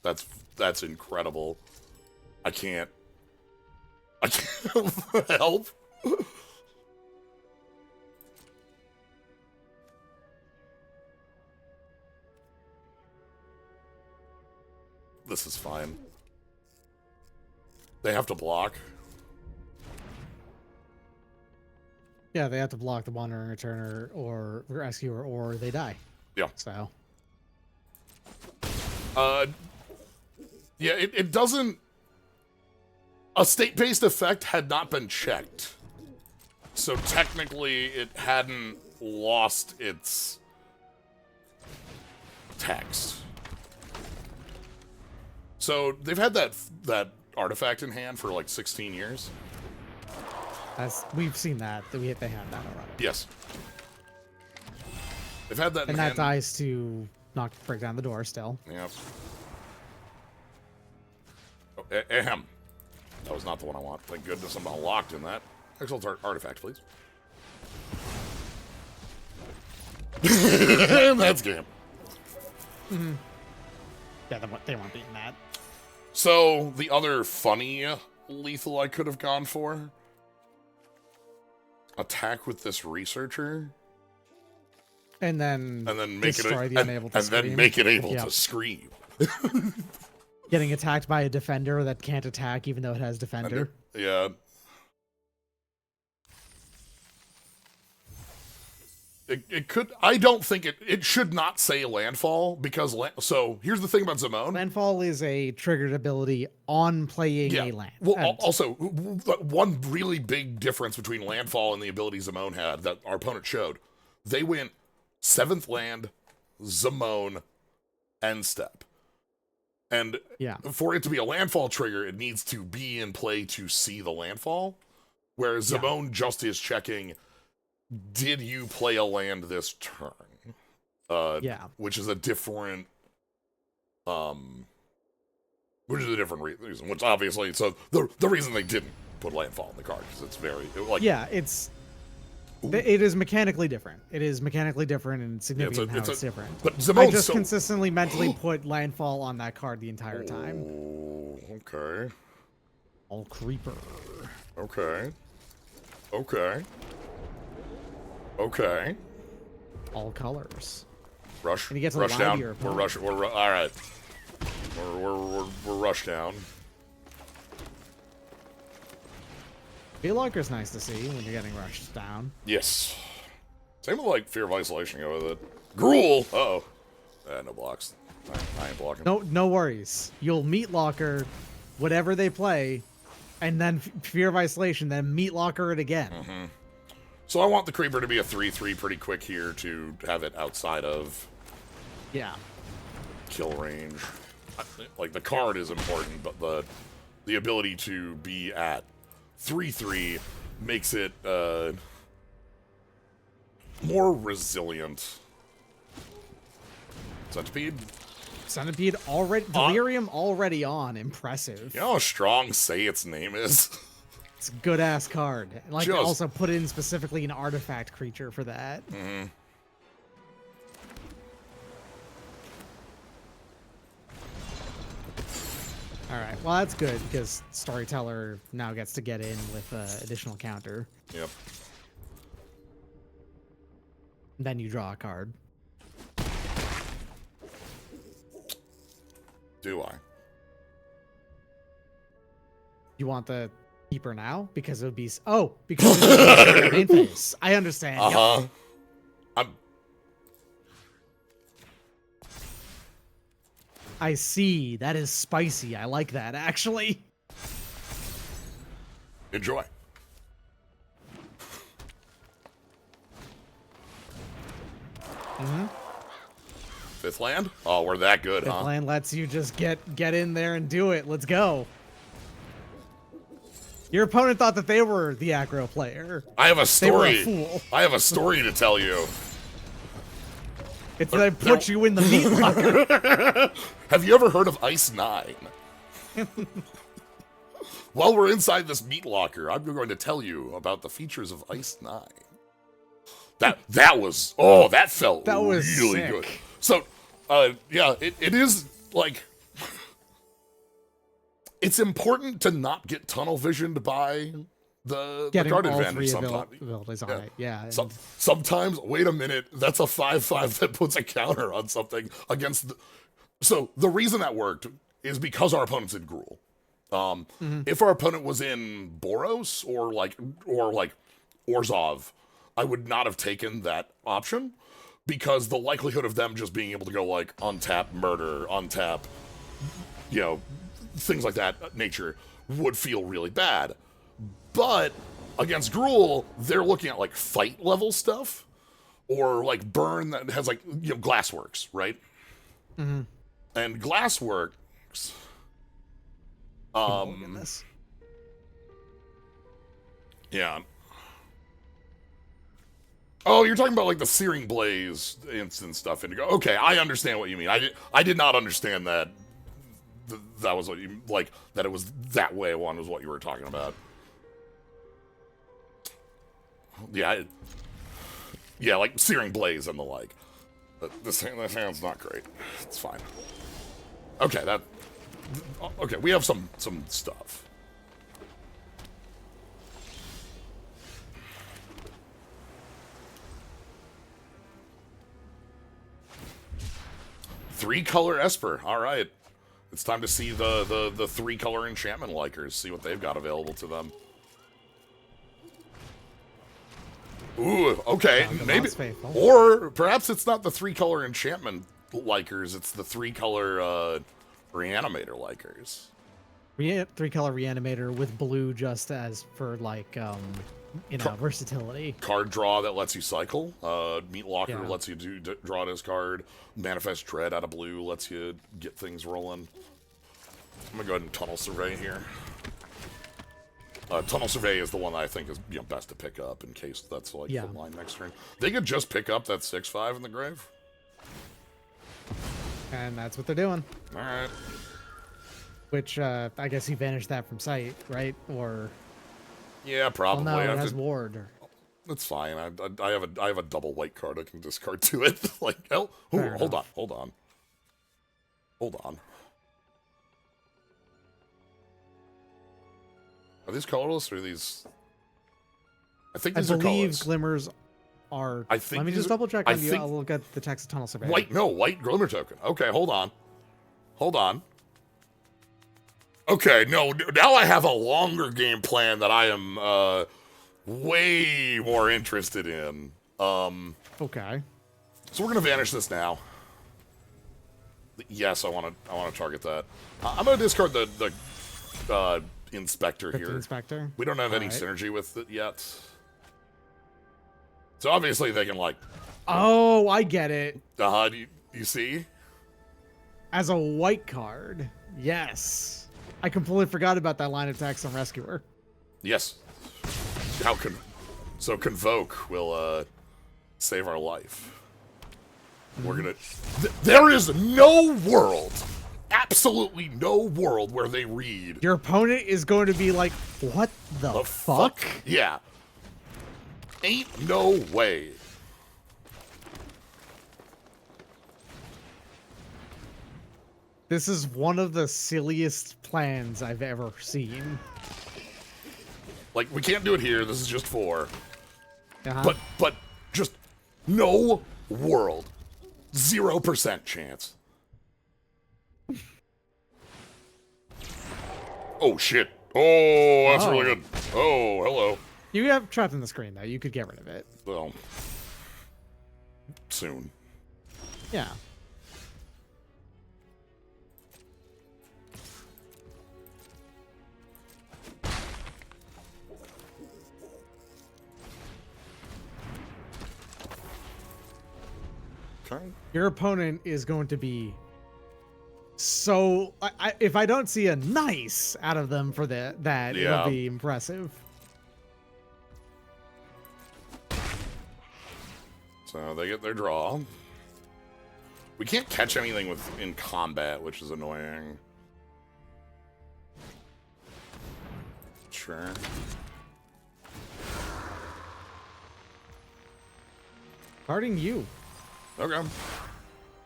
That's incredible. I can't help. This is fine. They have to block. Yeah, they have to block the Wandering Returner or Rescuer, or they die. Yeah. So. Yeah, it doesn't... A state-based effect had not been checked. So technically, it hadn't lost its text. So they've had that artifact in hand for like 16 years. We've seen that they have that already. Yes. They've had that in hand. And that dies to break down the door still. Yep. Oh, ahem. That was not the one I want. Thank goodness I'm not locked in that. Excellent artifact, please. And that's game. Mm-hmm. Yeah, they weren't beating that. So, the other funny lethal I could have gone for... Attack with this researcher, and then make destroy it the unable to scream. Then make it able to scream. Getting attacked by a defender that can't attack even though it has defender. Yeah. It could. I don't think it should not say landfall because so here's the thing about Zimone. Landfall is a triggered ability on playing a land. Well, also one really big difference between landfall and the ability Zimone had that our opponent showed, they went 7th land, Zimone, end step, and for it to be a landfall trigger, it needs to be in play to see the landfall, whereas Zimone just is checking. Did you play a land this turn? Which is a different, reason. Which obviously, so the reason they didn't put landfall in the card because it's very like it is mechanically different. It is mechanically different and significant how it's different. But Zimone's I just consistently mentally put landfall on that card the entire time. Oh, okay. All creeper. Okay. Okay. Okay. All colors. Rush. And you get to rush lie down. to your We're rushing. All right. We're rush down. Fearlocker's nice to see when you're getting rushed down. Yes. Same with like Fear of Isolation. Go with it. Gruul. Uh-oh. No blocks. I ain't blocking. No worries. You'll meat locker whatever they play, and then Fear of Isolation, then meat locker it again. Mm-hmm. So I want the creeper to be a 3/3 pretty quick here to have it outside of kill range. Like the card is important, but the ability to be at 3/3 makes it more resilient. Centipede already, Delirium already on. Impressive. You know how strong Say its name is? It's a good ass card. Like Just also put in specifically an artifact creature for that. Mm-hmm. All right. Well, that's good because Storyteller now gets to get in with additional counter. Yep. Then you draw a card. Do I? You want the keeper now because it would be because it would be main phase. I understand. Yep. I see. That is spicy. I like that actually. Enjoy. Mm-hmm. 5th land? Oh, we're that good, huh? 5th land lets you just get in there and do it. Let's go. Your opponent thought that they were the aggro player. I have a story. They were a fool. I have a story to tell you. It's that I put you in the meat locker. Have you ever heard of Ice 9? While we're inside this meat locker, I'm going to tell you about the features of Ice 9. That felt really sick. good. So, it is like it's important to not get tunnel visioned by the card advantage sometimes. Sometimes, wait a minute, that's a 5/5 that puts a counter on something against. So the reason that worked is because our opponent's in Gruul. If our opponent was in Boros or Orzhov, I would not have taken that option because the likelihood of them just being able to go like untap murder, untap, things like that nature would feel really bad. But against Gruul, they're looking at like fight level stuff or like burn that has like, Glassworks, right? Mm-hmm. And Glassworks, yeah. Oh, you're talking about like the Searing Blaze instant stuff. And okay, I understand what you mean. I did not understand that. That was what you like. That it was that way. One was what you were talking about. Yeah, like Searing Blaze and the like. But this hand's not great. It's fine. Okay, we have some stuff. Three-color Esper. All right. It's time to see the three-color enchantment likers, see what they've got available to them. Ooh, okay, Gamon's maybe. faithful. Or perhaps it's not the 3-color enchantment likers, it's the 3-color reanimator likers. 3-color reanimator with blue just as for like versatility. Card draw that lets you cycle. Meat Locker Yeah. lets you draw this card. Manifest Dread out of blue lets you get things rolling. I'm gonna go ahead and Tunnel Survey here. Tunnel Survey is the one that I think is best to pick up in case that's like the line next turn. They could just pick up that 6/5 in the grave. And that's what they're doing. All right. Which I guess you banished that from sight, right? Or Yeah, probably. no, it has ward. That's fine. I have a double white card I can discard to it. Like, oh, hold on. Are these colorless or are these? I think these are colorless. Glimmers are. I think Let me just double check on you. I'll look at the text of Tunnel Survey. White glimmer token. Okay, hold on. Okay, no, now I have a longer game plan that I am way more interested in. Okay. So we're gonna vanish this now. Yes, I want to target that. I'm gonna discard the inspector here. Inspector. We don't have any synergy with it yet. So obviously they can like. Oh, I get it. You see? As a white card, yes. I completely forgot about that line of text on Rescuer. Yes. Convoke will save our life. We're gonna. There is no world, absolutely no world where they read. Your opponent is going to be like, "What the fuck?" Yeah. Ain't no way. This is one of the silliest plans I've ever seen. Like, we can't do it here. This is just 4. Uh-huh. But just no world. 0% chance. Oh, shit. Oh, that's really good. Oh, hello. You have trapped in the screen, though. You could get rid of it. Well, soon. Yeah. Okay. Your opponent is going to be so. If I don't see a nice out of them for that, it'll be impressive. So they get their draw. We can't catch anything in combat, which is annoying. Sure. Guarding you. Okay.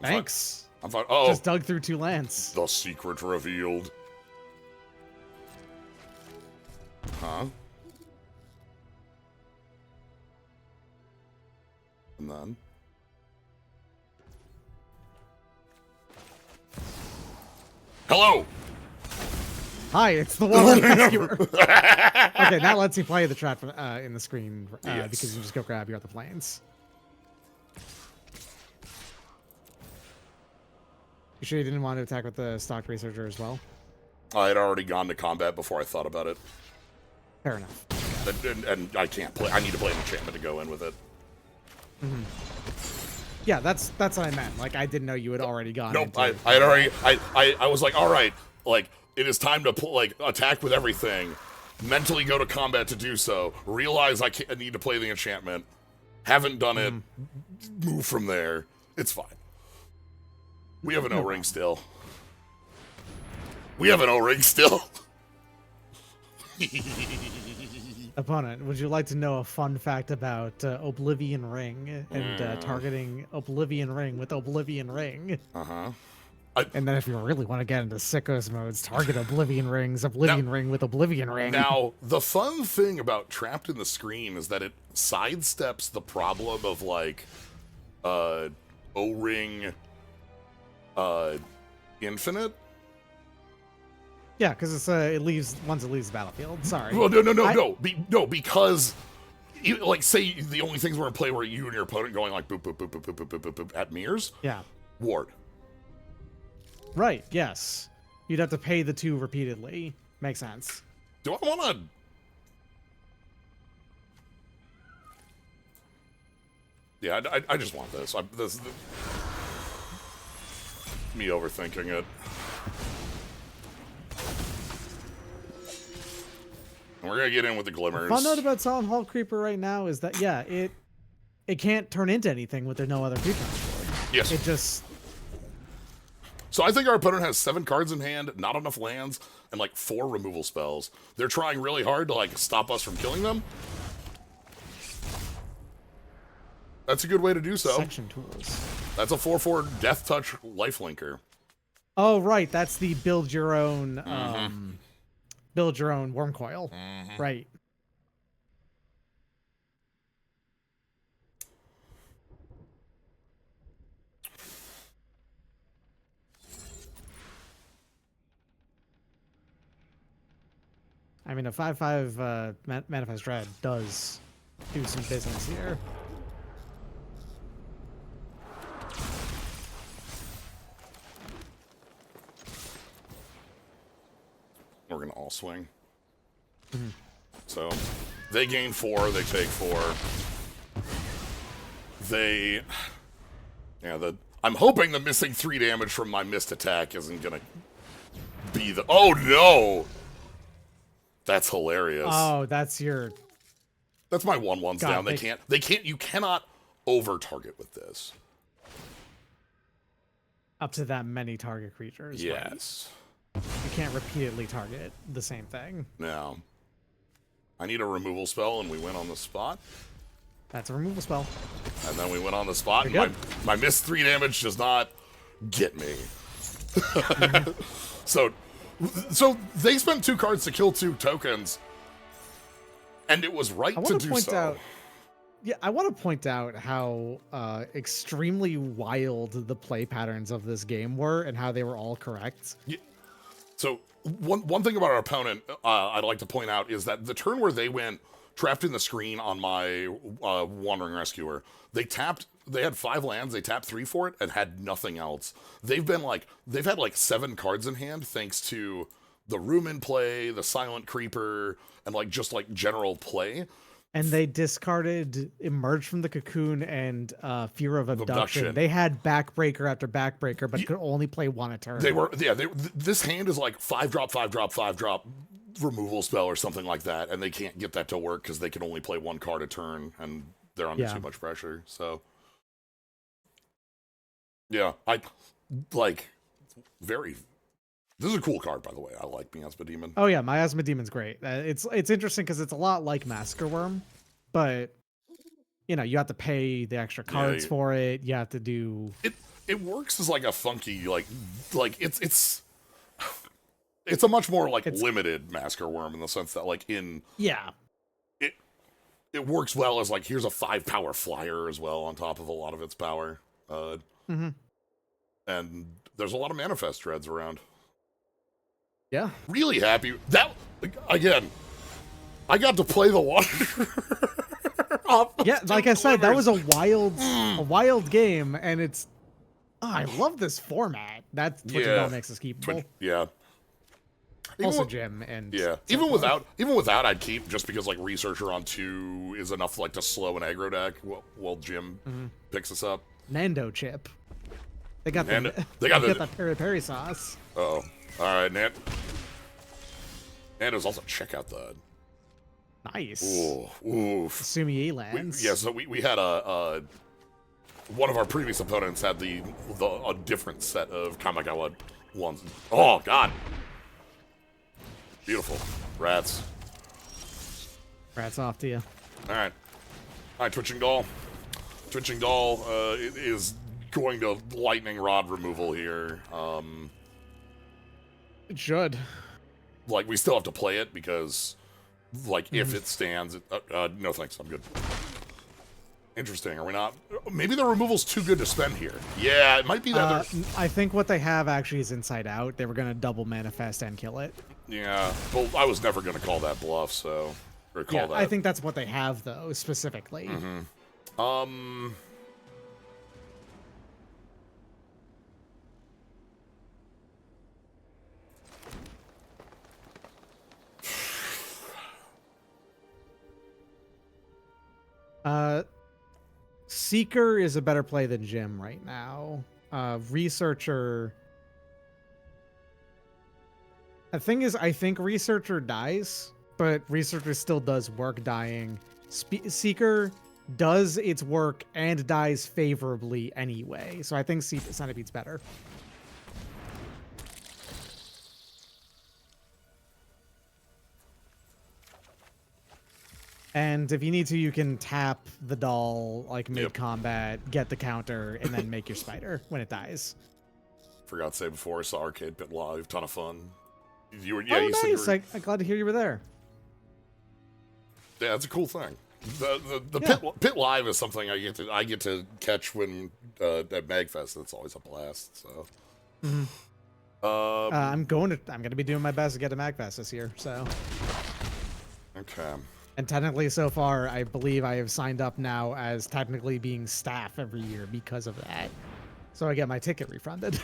Thanks. I'm fine. Oh. Just dug through 2 lands. The secret revealed. Huh? And then? Hello! Hi, it's the one rescuer. Okay, that lets you play the trap in the screen because you just go grab your other planes. You sure you didn't want to attack with the stock researcher as well? I had already gone to combat before I thought about it. Fair enough. And I can't play. I need to play an enchantment to go in with it. Mm-hmm. Yeah, that's what I meant. Like, I didn't know you had already gone. Nope, I had already. I was like, all right, like it is time to attack with everything. Mentally go to combat to do so. Realize I need to play the enchantment. Haven't done it. Move from there. It's fine. We have an O-ring still. Opponent, would you like to know a fun fact about Oblivion Ring and targeting Oblivion Ring with Oblivion Ring? Uh-huh. And then if you really want to get into sickos modes, target Oblivion Rings, Oblivion Ring with Oblivion Ring. Now, the fun thing about Trapped in the Screen is that it sidesteps the problem of, like, O-ring infinite. Yeah, because it's it leaves once it leaves the battlefield. Sorry. Well, no, because like, say the only things we're in play were you and your opponent going like boop, boop, boop, boop, boop, boop, boop, boop, boop at mirrors. Yeah. Ward. Right, yes. You'd have to pay the 2 repeatedly. Makes sense. Do I want to... Yeah, I just want this. Me overthinking it. And we're going to get in with the glimmers. The fun note about Silent Hall Creeper right now is that, yeah, it can't turn into anything with there no other creature on the board. Yes. It just... So I think our opponent has 7 cards in hand, not enough lands, and like 4 removal spells. They're trying really hard to like stop us from killing them. That's a good way to do so. Section tools. That's a 4/4 Death Touch Lifelinker. Oh, right. That's the build your own worm coil. Right. I mean, a 5/5 Manifest Dread does do some business here. We're going to all swing. So, they gain 4, they take 4. I'm hoping the missing 3 damage from my missed attack isn't going to be the... Oh, no! That's hilarious. Oh, that's your... That's my 1/1s down. they- You cannot over-target with this. Up to that many target creatures. Yes. Right? You can't repeatedly target the same thing. Now, I need a removal spell, and we win on the spot. That's a removal spell. And then we went on the spot, Pretty and my missed 3 damage does not get me. So they spent 2 cards to kill 2 tokens, and it was right to do so. I want to point out how extremely wild the play patterns of this game were, and how they were all correct. Yeah. So one thing about our opponent I'd like to point out is that the turn where they went trapped in the screen on my Wandering Rescuer, they had 5 lands, they tapped 3 for it, and had nothing else. They've had like 7 cards in hand thanks to the Room in play, the Silent Creeper, and like just like general play. And they discarded Emerge from the Cocoon and Fear of Abduction. They had Backbreaker after Backbreaker, but could only play 1 a turn. This hand is like 5-drop, 5-drop, 5-drop removal spell or something like that, and they can't get that to work because they can only play 1 card a turn, and they're under too much pressure. So, yeah, This is a cool card, by the way. I like Miasma Demon. Oh yeah, Miasma Demon's great. It's interesting because it's a lot like Massacre Worm, but you know you have to pay the extra cards for it. You have to do it. It works as like a funky it's a much more like limited Massacre Worm in the sense that like it works well as like here's a 5-power flyer as well on top of a lot of its power. And there's a lot of Manifest Dreads around. Yeah. Really happy. That, again, I got to play the water. Yeah, like I said, that was a wild game, and it's... Oh, I love this format. That's what makes us keepable. Yeah. Also Jim and... Yeah. Even without, I'd keep, just because, like, Researcher on 2 is enough, like, to slow an aggro deck while Jim picks us up. Nando chip. They got the peri-peri sauce. Uh-oh. All right, Nando's also check out the nice. Ooh. Sumi lands. So we had a one of our previous opponents had a different set of Kamigawa ones. Oh God, beautiful rats. Rats off to you. All right, Twitching Doll. Twitching Doll is going to lightning rod removal here. It should. Like, we still have to play it because, like, if it stands... no thanks, I'm good. Interesting, are we not... Maybe the removal's too good to spend here. Yeah, it might be that I think what they have actually is Inside Out. They were going to double manifest and kill it. Yeah, well, I was never going to call that bluff, so... Recall Yeah, that. I think that's what they have though, specifically. Seeker is a better play than Jim right now. Researcher. The thing is, I think Researcher dies, but Researcher still does work dying. Seeker does its work and dies favorably anyway, so I think Centipede's better. And if you need to, you can tap the doll like mid-combat, get the counter, and then make your spider when it dies. Forgot to say before, I saw Arcade Pit live. Ton of fun. You were, Oh, you said you nice. were, I'm glad to hear you were there. Yeah, that's a cool thing. The Yeah. pit live is something I get to catch when at Magfest. It's always a blast. So, I'm gonna be doing my best to get to MagFest this year. So, okay. and technically, so far, I believe I have signed up now as technically being staff every year because of that. So I get my ticket refunded.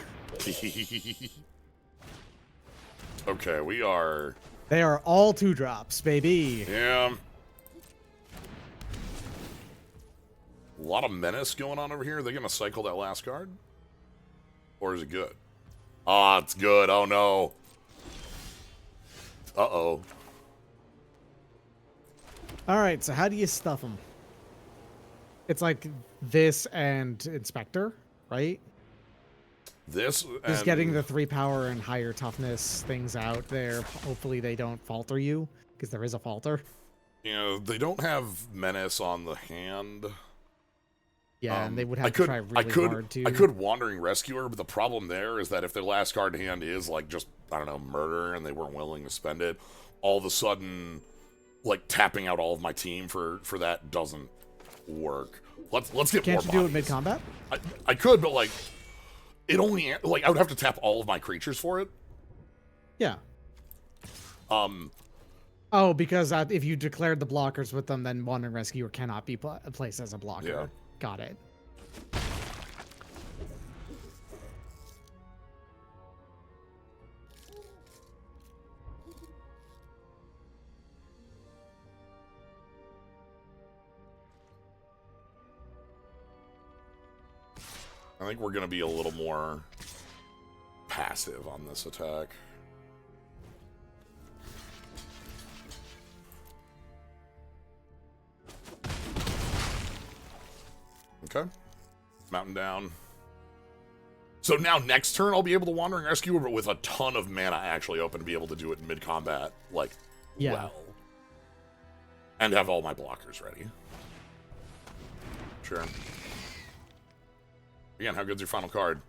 Okay, we are. They are all 2-drops, baby. Yeah. A lot of menace going on over here. Are they gonna cycle that last card, or is it good? Ah, it's good. Oh no. Uh-oh. All right, so how do you stuff them? It's like this and Inspector, right? This Just and getting the 3 power and higher toughness things out there. Hopefully they don't falter you, because there is a falter. you know, they don't have menace on the hand. Yeah, and they would have to try really hard to. I could Wandering Rescuer, but the problem there is that if their last card in hand is like just, I don't know, murder, and they weren't willing to spend it, all of a sudden, like tapping out all of my team for that doesn't work. Let's get Can't more you do it bodies. mid-combat? I could, but like it only like I would have to tap all of my creatures for it. Yeah. Oh, because if you declared the blockers with them, then Wandering Rescuer cannot be placed as a blocker. Yeah. Got it. I think we're gonna be a little more passive on this attack. Okay. Mountain down. So now next turn I'll be able to Wandering Rescuer, but with a ton of mana actually open to be able to do it in mid-combat, like, Yeah. well. And have all my blockers ready. Sure. Again, how good's your final card?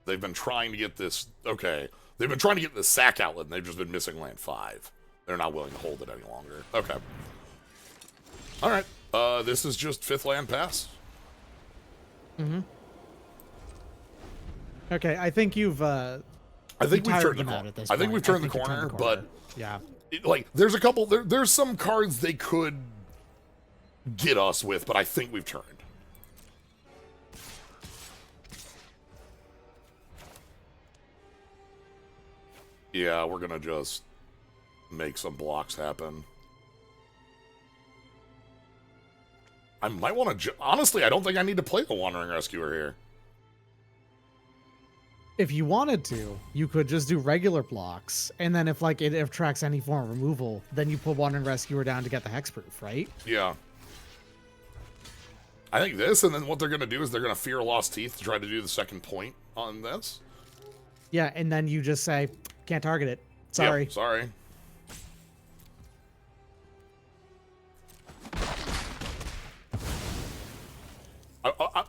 They've been trying to get this... Okay. They've been trying to get the sack outlet, and they've just been missing land 5. They're not willing to hold it any longer. Okay. Alright. This is just 5th land pass. Mm-hmm. Okay, I think you've I think we've turned the corner. I think we've turned the corner, but... Yeah. Like, there's a couple... There's some cards they could get us with, but I think we've turned. Yeah, we're gonna just make some blocks happen. I might want to... Honestly, I don't think I need to play the Wandering Rescuer here. If you wanted to, you could just do regular blocks, and then if like it attracts any form of removal, then you put Wandering Rescuer down to get the hexproof, right? Yeah. I think this, and then what they're gonna do is they're gonna Fear Lost Teeth to try to do the second point on this. Yeah, and then you just say, can't target it. Sorry. Yep, sorry. I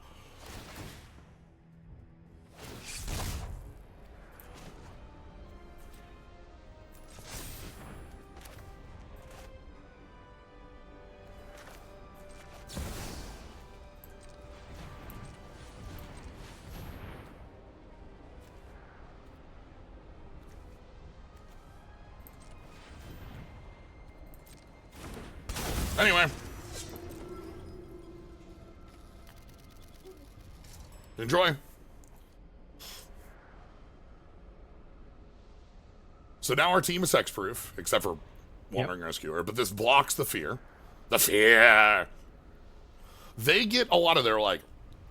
Anyway. Enjoy. So now our team is hexproof, except for Wandering Rescuer, but this blocks the fear. The fear! They get a lot of their, like,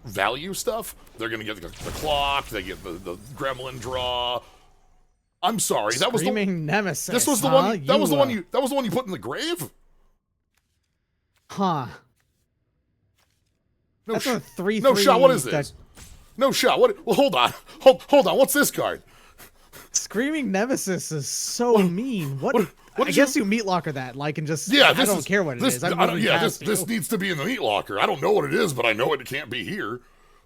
value stuff. They're gonna get the clock, they get the gremlin draw. I'm sorry, that was the Nemesis. This was the one that was the one you put in the grave? Huh. No, That's a 3/3. No shot, what is this? No shot. What? Well, hold on. Hold on. What's this card? Screaming Nemesis is so mean. What I guess you meat locker that, like, and just I don't care what it is. This needs to be in the meat locker. I don't know what it is, but I know it can't be here.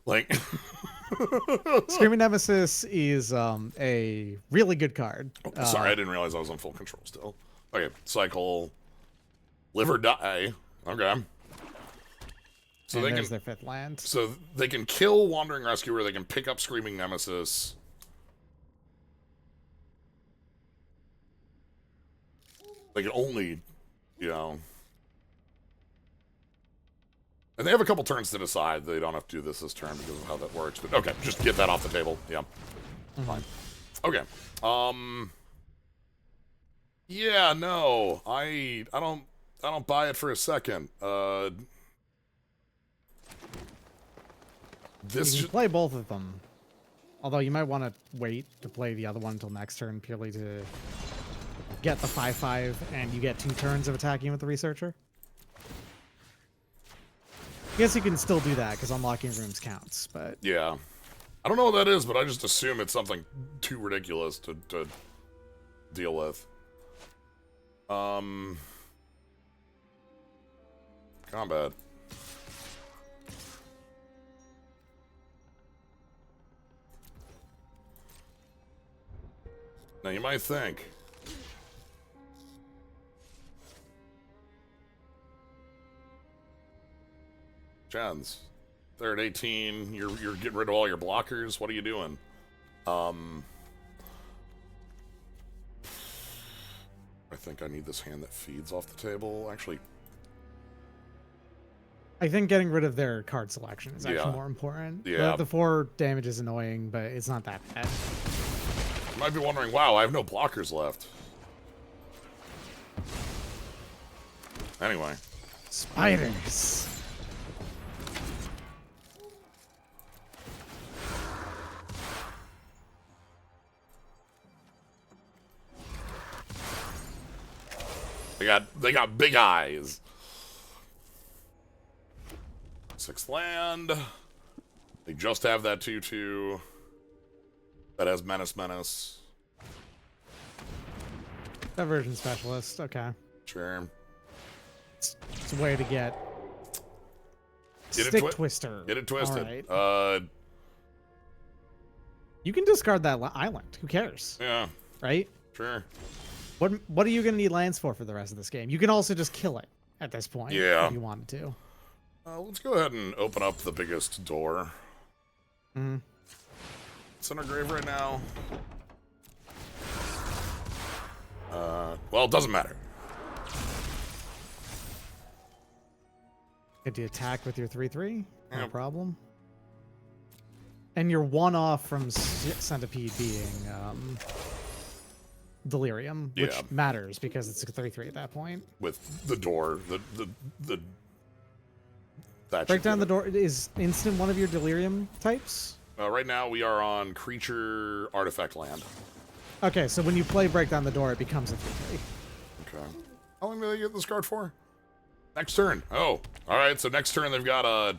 Like, Screaming Nemesis is a really good card. Sorry, I didn't realize I was on full control still. Okay, cycle, live or die. Okay. So they there's their 5th land. So they can kill Wandering Rescuer. They can pick up Screaming Nemesis. They can only, you know. And they have a couple turns to decide. They don't have to do this turn because of how that works. But okay, just get that off the table. Yeah. Fine. Okay. Yeah, no. I don't buy it for a second. You can play both of them. Although you might want to wait to play the other one until next turn purely to get the 5/5 and you get 2 turns of attacking with the Researcher. I guess you can still do that because unlocking rooms counts, but... Yeah. I don't know what that is, but I just assume it's something too ridiculous to deal with. Combat. Now you might think, Jens, they're at 18, you're getting rid of all your blockers, what are you doing? I think I need this hand that feeds off the table, actually. I think getting rid of their card selection is actually more important. Yeah. The 4 damage is annoying, but it's not that bad. You might be wondering, wow, I have no blockers left. Anyway. Spiders. They got big eyes. 6th land. They just have that 2/2. That has Menace. Diversion Specialist, okay. Sure. It's a way to get Stick Twister. Get it twisted. Right. You can discard that island. Who cares? Yeah. Right? Sure. What are you going to need lands for the rest of this game? You can also just kill it at this point if you wanted to. Let's go ahead and open up the biggest door. Mm-hmm. It's in our grave right now. Well, it doesn't matter. Get the attack with your 3/3. No problem. And you're 1 off from Centipede being Delirium, which matters because it's a 3/3 at that point. With the door, that break down the door is instant one of your Delirium types. Right now we are on creature artifact land. Okay, so when you play break down the door, it becomes a 3/3. Okay. How long do they get this card for? Next turn. Oh, all right. So next turn they've got a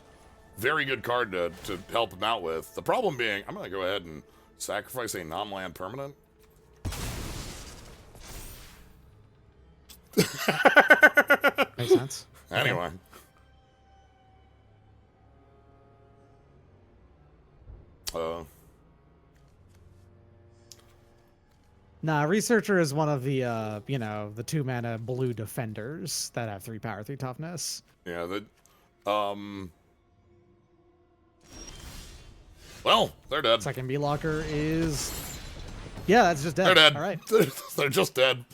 very good card to help them out with. The problem being, I'm gonna go ahead and sacrifice a non-land permanent. Makes sense. Anyway. Nah, Researcher is one of the, the 2-mana blue defenders that have 3 power, 3 toughness. Yeah, well, they're dead. 2nd B-Locker is... Yeah, that's just dead. They're dead. All right. They're just dead.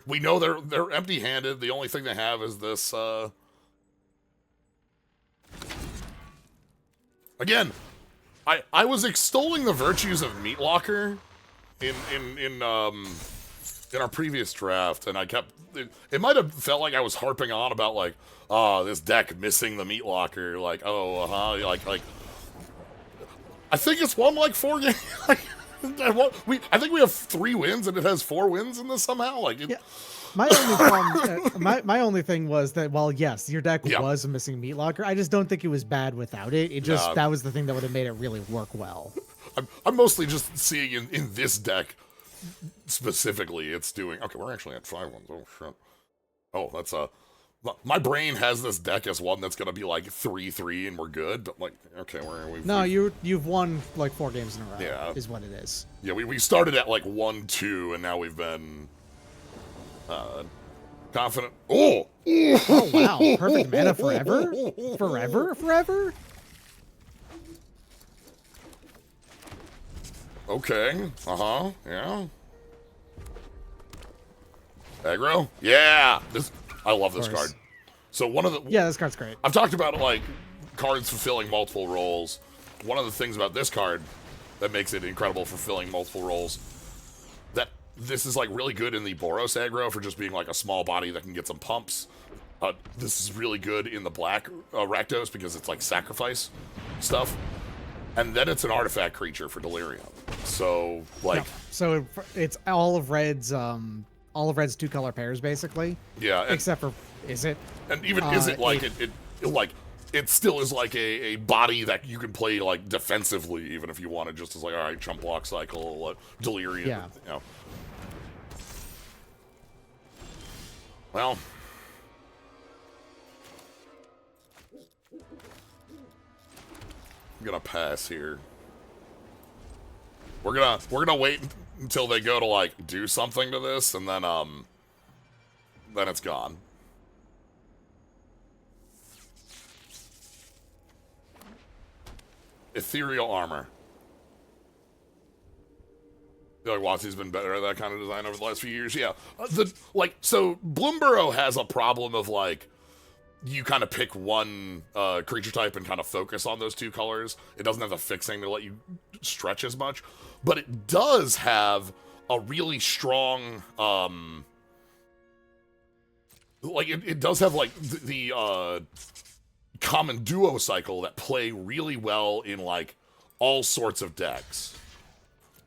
we know they're empty-handed. The only thing they have is this. Again, I was extolling the virtues of Meat Locker in our previous draft, and I kept it might have felt like I was harping on about like, this deck missing the Meat Locker, like, like I think it's won like 4 games. I think we have 3 wins, and it has 4 wins in this somehow. Like, yeah. My only problem, my only thing was that while yes, your deck Yeah. was a missing Meat Locker, I just don't think it was bad without it. It just that was the thing that would have made it really work well. I'm mostly just seeing in this deck specifically, it's doing okay. We're actually at 5 ones. Oh shit. Oh, that's my brain has this deck as one that's gonna be like 3-3 and we're good. But like, okay, No, you've won like 4 games in a row. Yeah, is what it is. Yeah, we started at like 1-2, and now we've been confident. Oh wow! Perfect mana forever, forever. Okay. Yeah. Aggro. Yeah. I love this card. So one of the this card's great. I've talked about like cards fulfilling multiple roles. One of the things about this card that makes it incredible for fulfilling multiple roles, that this is like really good in the Boros aggro for just being like a small body that can get some pumps. This is really good in the black Rakdos because it's like sacrifice stuff. And then it's an artifact creature for Delirium. So like so it's all of Red's 2-color pairs basically. Yeah. Except for is it? And even is it like it still is like a body that you can play like defensively, even if you wanted just as like, all right, chump block cycle, Delirium. Yeah. You know. Well, I'm gonna pass here. We're gonna wait until they go to like do something to this, and then it's gone. Ethereal armor. I feel like WotC's been better at that kind of design over the last few years. Yeah, so Bloomburrow has a problem of like, you kind of pick one creature type and kind of focus on those 2 colors. It doesn't have the fixing to let you stretch as much, but it does have a really strong it does have like the common duo cycle that play really well in like all sorts of decks.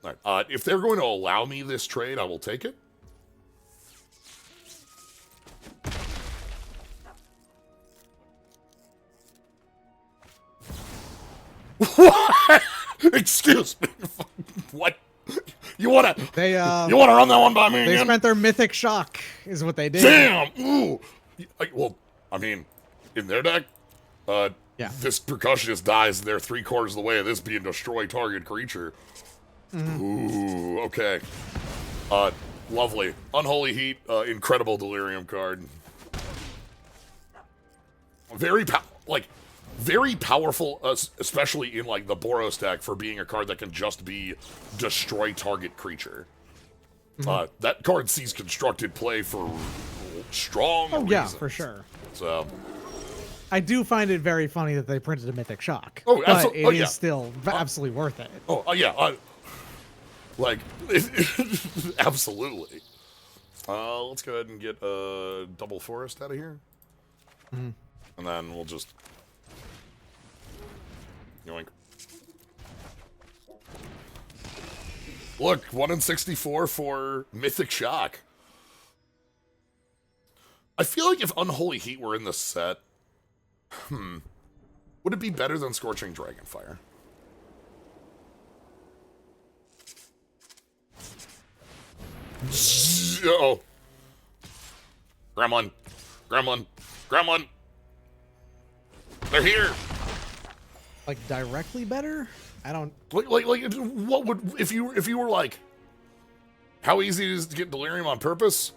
All right, if they're going to allow me this trade, I will take it. What? Excuse me. What? You wanna run that one by me They again? spent their mythic shock, is what they did. Damn! Ooh! Well, I mean, in their deck, this percussionist dies, they're 3/4 of the way of this being destroy target creature. Ooh, okay. Lovely. Unholy Heat, incredible Delirium card. Very powerful, especially in like the Boros deck, for being a card that can just be destroy target creature. That card sees constructed play for strong reasons. Yeah, for sure. So I do find it very funny that they printed a mythic shock. Oh, but it is still absolutely worth it. Yeah. Absolutely. Let's go ahead and get double forest out of here. And then we'll just yoink. Look, 1 in 64 for Mythic Shock. I feel like if Unholy Heat were in the set, would it be better than Scorching Dragonfire? Uh-oh. Gremlin. They're here. Like directly better? I don't Like what would if you were like, how easy it is to get Delirium on purpose?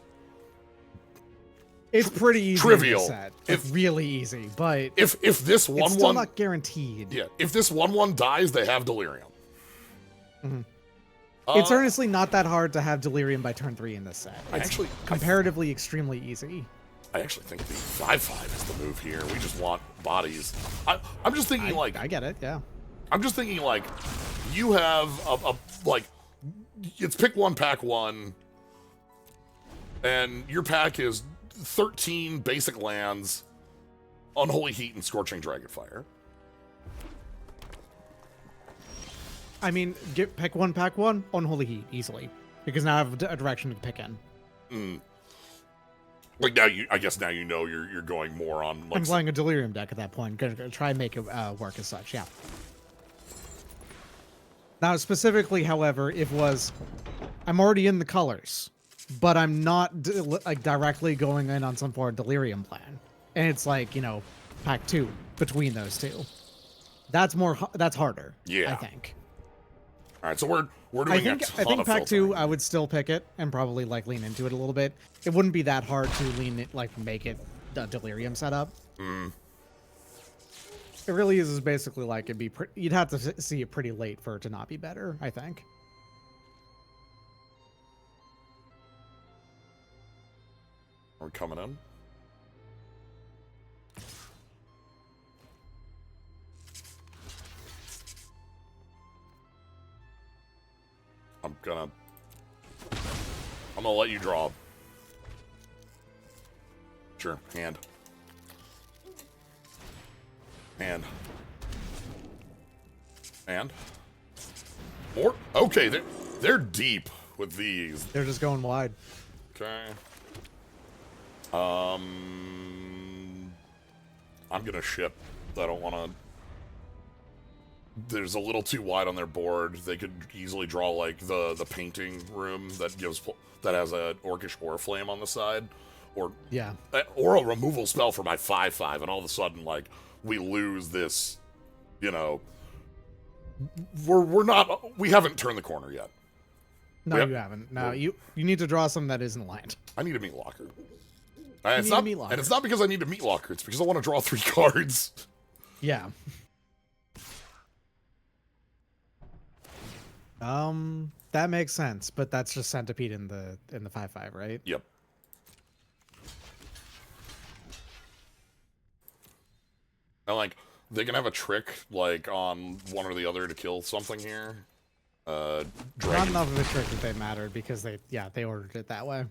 It's pretty easy. Trivial. To set. It's really easy, but if this 1/1 it's still not guaranteed. Yeah, if this 1/1 dies, they have Delirium. It's earnestly not that hard to have Delirium by turn 3 in this set. It's actually comparatively extremely easy. I actually think the 5/5 is the move here. We just want bodies. I'm just thinking I get it, yeah. I'm just thinking like you have a like it's pick one, pack one, and your pack is 13 basic lands, Unholy Heat, and Scorching Dragonfire. I mean, pick one, pack one, Unholy Heat, easily. Because now I have a direction to pick in. Like now I guess now you know you're going more on like I'm playing a Delirium deck at that point. Gonna try and make it work as such, yeah. Now, specifically, however, it was, I'm already in the colors, but I'm not like directly going in on some sort of Delirium plan. And it's like, you know, pack 2 between those two. That's harder. Yeah. I think. All right, so we're doing I think pack 2, I would still pick it and probably like lean into it a little bit. It wouldn't be that hard to make it a Delirium setup. It really is basically like you'd have to see it pretty late for it to not be better, I think. Are we coming in? I'm gonna let you draw. Sure, hand. And more. Okay, they're deep with these. They're just going wide. Okay. I'm gonna ship. I don't want to. There's a little too wide on their board. They could easily draw like the painting room that has a Orcish Oriflame on the side, or or a removal spell for my 5/5, and all of a sudden like we lose this. You know, we haven't turned the corner yet. No, you haven't. No, you need to draw something that isn't land. I need a meat locker. And it's not because I need a meat locker. It's because I want to draw 3 cards. Yeah. That makes sense, but that's just Centipede in the 5/5, right? Yep. And like they can have a trick like on one or the other to kill something here. Not enough of a trick that they mattered because they ordered it that way.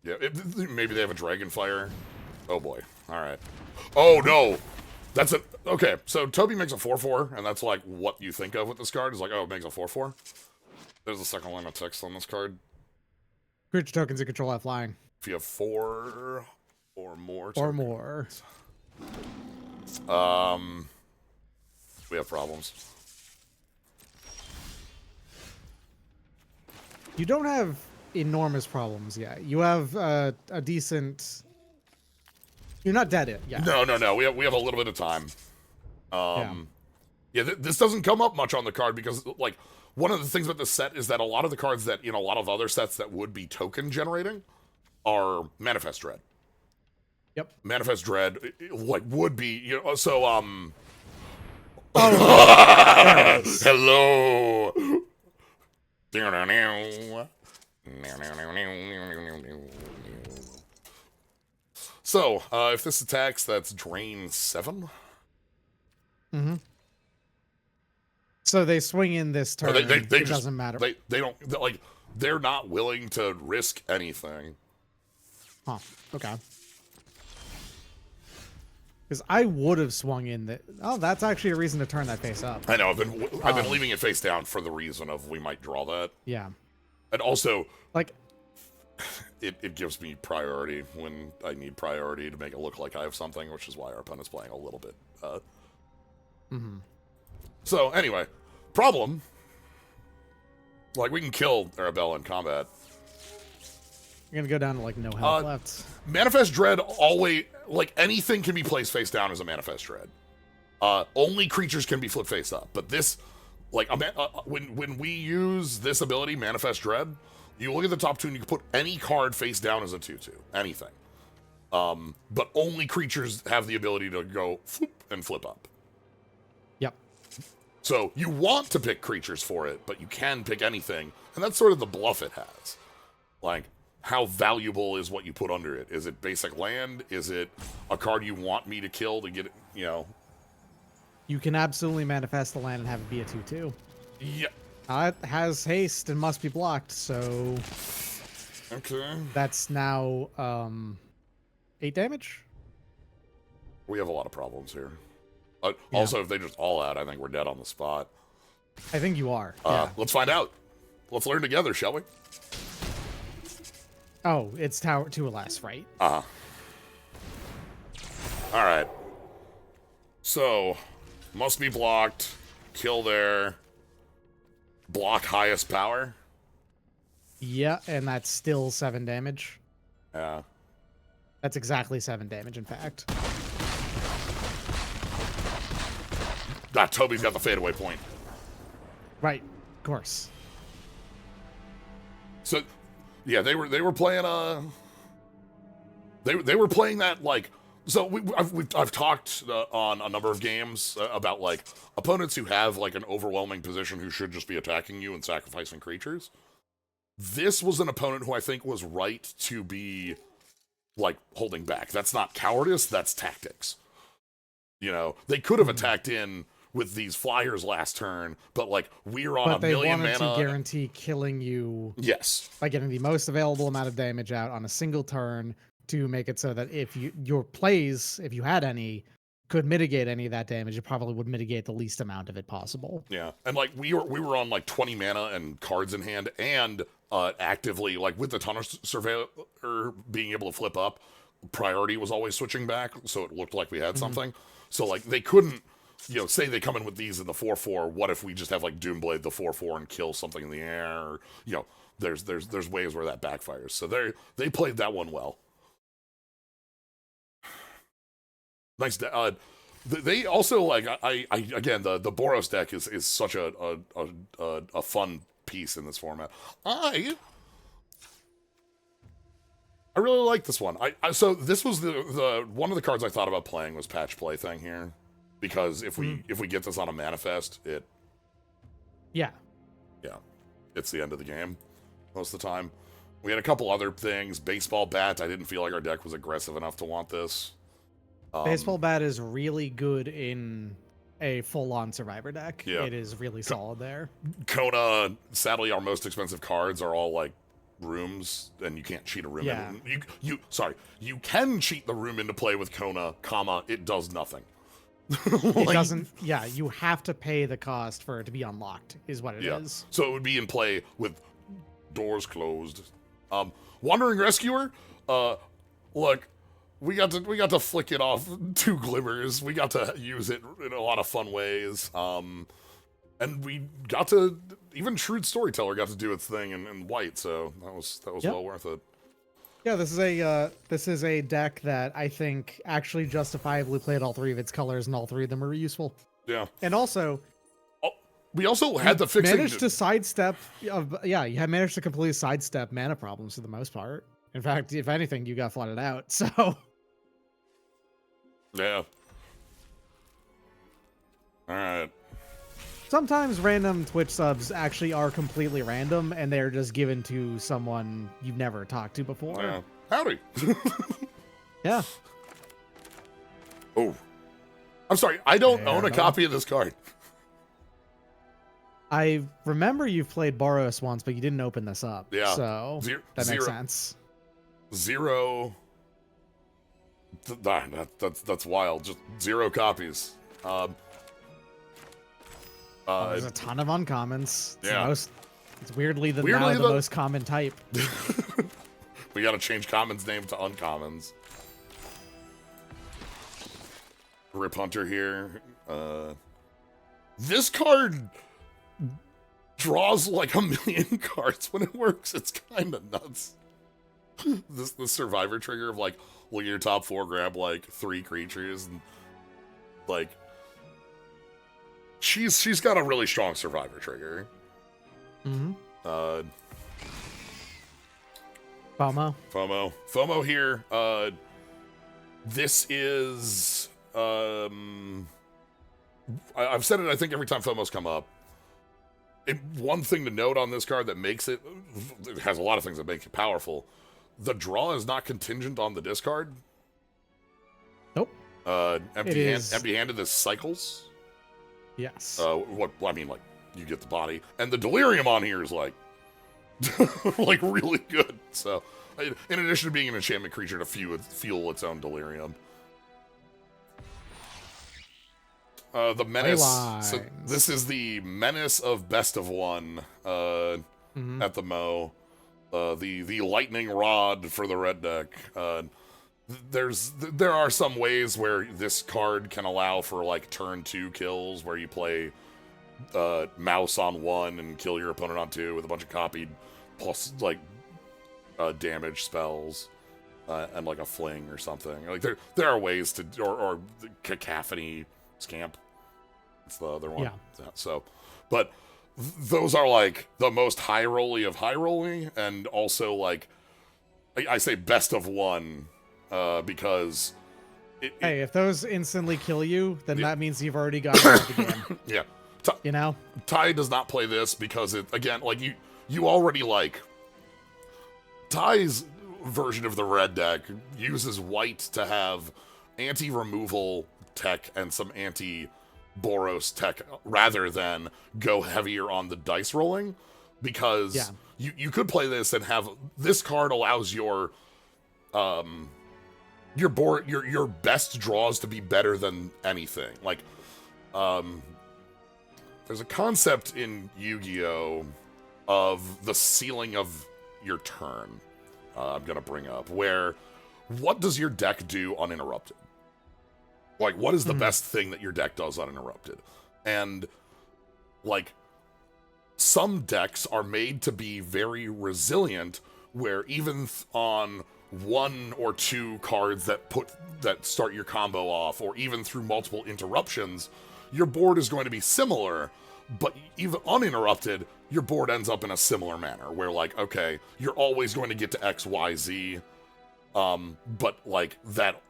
Yeah, maybe they have a Dragonfire. Oh boy. All right. Oh no. That's it. Okay, so Toby makes a 4/4, and that's like what you think of with this card. Is like, oh, it makes a 4/4. There's a second line of text on this card. Creature tokens that control have flying. If you have 4 or more. Or more. We have problems. You don't have enormous problems yet. You have a decent. You're not dead yet. No. We have a little bit of time. This doesn't come up much on the card because like one of the things about this set is that a lot of the cards that a lot of other sets that would be token generating are Manifest Dread. Yep. Manifest Dread like would be so hello. So, if this attacks, that's drain 7. Mm-hmm. So they swing in this turn. It doesn't matter. They don't they're not willing to risk anything. Huh. Okay. Because I would have swung in that. Oh, that's actually a reason to turn that face up. I know. I've been leaving it face down for the reason of we might draw that. Yeah. And also, like, it gives me priority when I need priority to make it look like I have something, which is why our opponent's playing a little bit. So anyway, problem. Like we can kill Arabella in combat. You're gonna go down to like no health left. Manifest Dread always like anything can be placed face down as a Manifest Dread. Only creatures can be flipped face up. But this, like, when we use this ability, Manifest Dread, you look at the top 2 and you can put any card face down as a 2/2, anything. But only creatures have the ability to go and flip up. Yep. So you want to pick creatures for it, but you can pick anything, and that's sort of the bluff it has. Like, how valuable is what you put under it? Is it basic land? Is it a card you want me to kill to get it, you know? You can absolutely manifest the land and have it be a 2/2. Yeah. It has haste and must be blocked, so Okay. that's now 8 damage. We have a lot of problems here. Yeah. Also, if they just all out, I think we're dead on the spot. I think you are. Yeah. Let's find out. Let's learn together, shall we? Oh, it's tower 2 or less, right? Uh-huh. All right. So, must be blocked. Kill there. Block highest power. Yeah, and that's still 7 damage. Yeah. That's exactly 7 damage, in fact. Toby's got the fadeaway point. Right, of course. So, yeah, they were playing they were playing that like. So I've talked on a number of games about like opponents who have like an overwhelming position who should just be attacking you and sacrificing creatures. This was an opponent who I think was right to be like holding back. That's not cowardice, that's tactics. You know, they could have attacked in with these flyers last turn, but like we're on a million mana. But they wanted to guarantee killing you. Yes. By getting the most available amount of damage out on a single turn to make it so that if your plays, if you had any, could mitigate any of that damage, it probably would mitigate the least amount of it possible. Yeah, and like we were on like 20 mana and cards in hand, and actively like with the Tunnel Surveyor being able to flip up, priority was always switching back, so it looked like we had something. So like they couldn't, you know, say they come in with these in the 4/4. What if we just have like Doomblade the 4/4 and kill something in the air? Or, you know, there's ways where that backfires. So they played that one well. Nice. They also like I again the Boros deck is such a fun piece in this format. I really like this one. So this was the one of the cards I thought about playing was Patch Play thing here, because if we get this on a manifest, yeah, it's the end of the game most of the time. We had a couple other things. Baseball Bat. I didn't feel like our deck was aggressive enough to want this. Baseball Bat is really good in a full-on Survivor deck. Yeah. It is really solid there. Kona, sadly, our most expensive cards are all like rooms, and you can't cheat a room. Yeah. You can cheat the room into play with Kona, it does nothing. It doesn't. Yeah, you have to pay the cost for it to be unlocked, is what it is. So it would be in play with doors closed. Wandering Rescuer. Look. We got to flick it off 2 glimmers. We got to use it in a lot of fun ways. And we got to, even Shrewd Storyteller got to do its thing in white, so that was well worth it. Yeah, this is a deck that I think actually justifiably played all 3 of its colors, and all 3 of them are useful. Yeah. And also, we also had the fixing. Managed to sidestep. You had managed to completely sidestep mana problems for the most part. In fact, if anything, you got flooded out. So. Yeah. All right. Sometimes random Twitch subs actually are completely random, and they're just given to someone you've never talked to before. Yeah. Howdy. Yeah. Oh. I'm sorry. I don't own a copy of this card. I remember you've played Boros once, but you didn't open this up. Yeah. So that makes sense. 0. That's wild. Just 0 copies. There's a ton of uncommons. It's it's weirdly the weirdly most common type. We gotta change commons name to uncommons. Rip Hunter here. This card draws like a million cards when it works. It's kind of nuts. The survivor trigger of like, look at your top 4, grab like 3 creatures, and like she's got a really strong survivor trigger. FOMO here. This is I've said it, I think, every time FOMO's come up. One thing to note on this card that makes it has a lot of things that make it powerful. The draw is not contingent on the discard. Nope. Empty-handed is cycles. Yes. I mean, like, you get the body. And the delirium on here is, like, like, really good. So, in addition to being an enchantment creature to fuel its own delirium. The Menace. So this is the Menace of Best of One at the Mo. The Lightning Rod for the red deck. There are some ways where this card can allow for like turn 2 kills where you play Mouse on 1 and kill your opponent on 2 with a bunch of copied plus like damage spells and like a fling or something. Like there are ways to or Cacophony Scamp. It's the other one. Yeah. So, but those are like the most high rolly of high rolly, and also like I say best of one because hey, if those instantly kill you, then that means you've already got the game. Yeah. You know? Ty does not play this because it again like you already like Ty's version of the red deck uses white to have anti-removal tech and some anti-Boros tech rather than go heavier on the dice rolling, because you could play this and have this card allows your board your best draws to be better than anything. Like there's a concept in Yu-Gi-Oh of the ceiling of your turn I'm gonna bring up, where what does your deck do uninterrupted? Like, what is the best thing that your deck does uninterrupted? And, like, some decks are made to be very resilient, where even on 1 or 2 cards that start your combo off, or even through multiple interruptions, your board is going to be similar, but even uninterrupted, your board ends up in a similar manner, where, like, okay, you're always going to get to X, Y, Z, but, like, that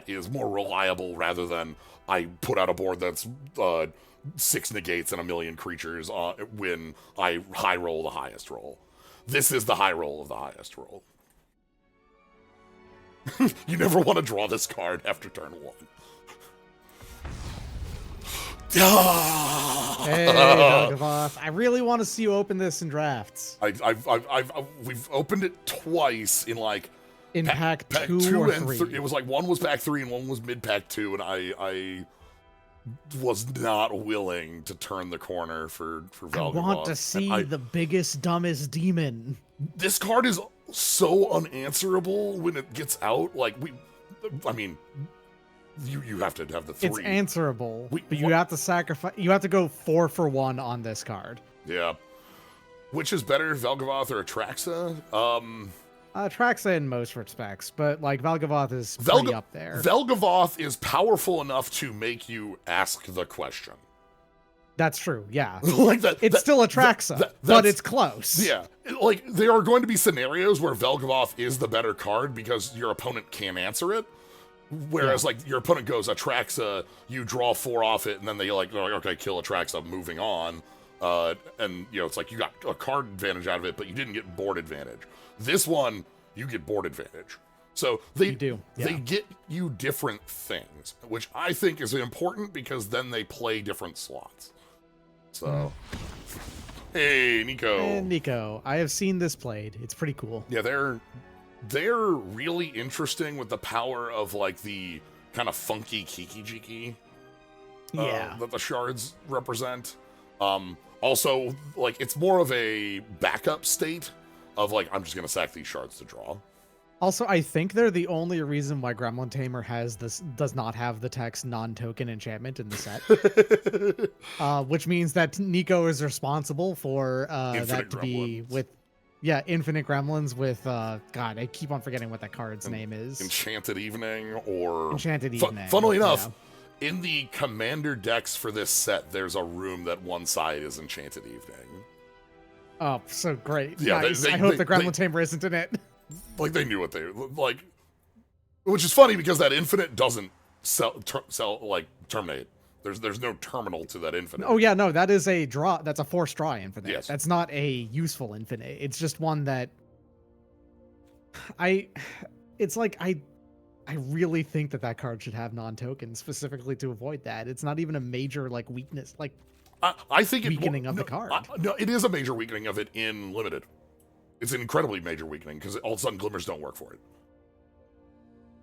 is more reliable rather than I put out a board that's 6 negates and 1 million creatures when I high roll the highest roll. This is the high roll of the highest roll. You never want to draw this card after turn 1. Hey, Velgavoth. I really want to see you open this in drafts. We've opened it twice in like in pack 2 or 3. It was like one was pack 3 and one was mid pack 2, and I was not willing to turn the corner for Velgavoth. I want to see the biggest, dumbest demon. This card is so unanswerable when it gets out. Like I mean, you have to have the 3. It's answerable, but you have to sacrifice. You have to go 4 for 1 on this card. Yeah. Which is better, Velgavoth or Atraxa? Atraxa in most respects, but like Velgavoth is pretty up there. Velgavoth is powerful enough to make you ask the question. That's true, yeah. Like that, it's still Atraxa, but it's close. Yeah, like there are going to be scenarios where Velgavoth is the better card because your opponent can't answer it. Whereas, like, your opponent goes Atraxa, you draw 4 off it, and then they're like, okay, kill Atraxa, moving on. And, you know, it's like you got a card advantage out of it, but you didn't get board advantage. This one, you get board advantage. So they get you different things, which I think is important because then they play different slots. So, hey, Nico. And Nico, I have seen this played. It's pretty cool. Yeah, they're really interesting with the power of like the kind of funky Kiki-Jiki that the shards represent. Also, like, it's more of a backup state of like, I'm just gonna sack these shards to draw. Also, I think they're the only reason why Gremlin Tamer does not have the text non-token enchantment in the set. Which means that Nico is responsible for that to be with Infinite Gremlins with God, I keep on forgetting what that card's name is. Enchanted Evening or Enchanted Evening. Funnily enough, in the commander decks for this set, there's a room that one side is Enchanted Evening. Oh, so great. Yeah, nice. I hope the Gremlin Tamer isn't in it. Like, they knew what they like, which is funny because that Infinite doesn't terminate. There's no terminal to that infinite. Oh yeah, no, that is a draw. That's a forced draw infinite. Yes. That's not a useful infinite. It's just one that I. It's like I really think that card should have non-tokens specifically to avoid that. It's not even a major like weakness, like I think weakening of the card. No, it is a major weakening of it in limited. It's an incredibly major weakening because all of a sudden glimmers don't work for it.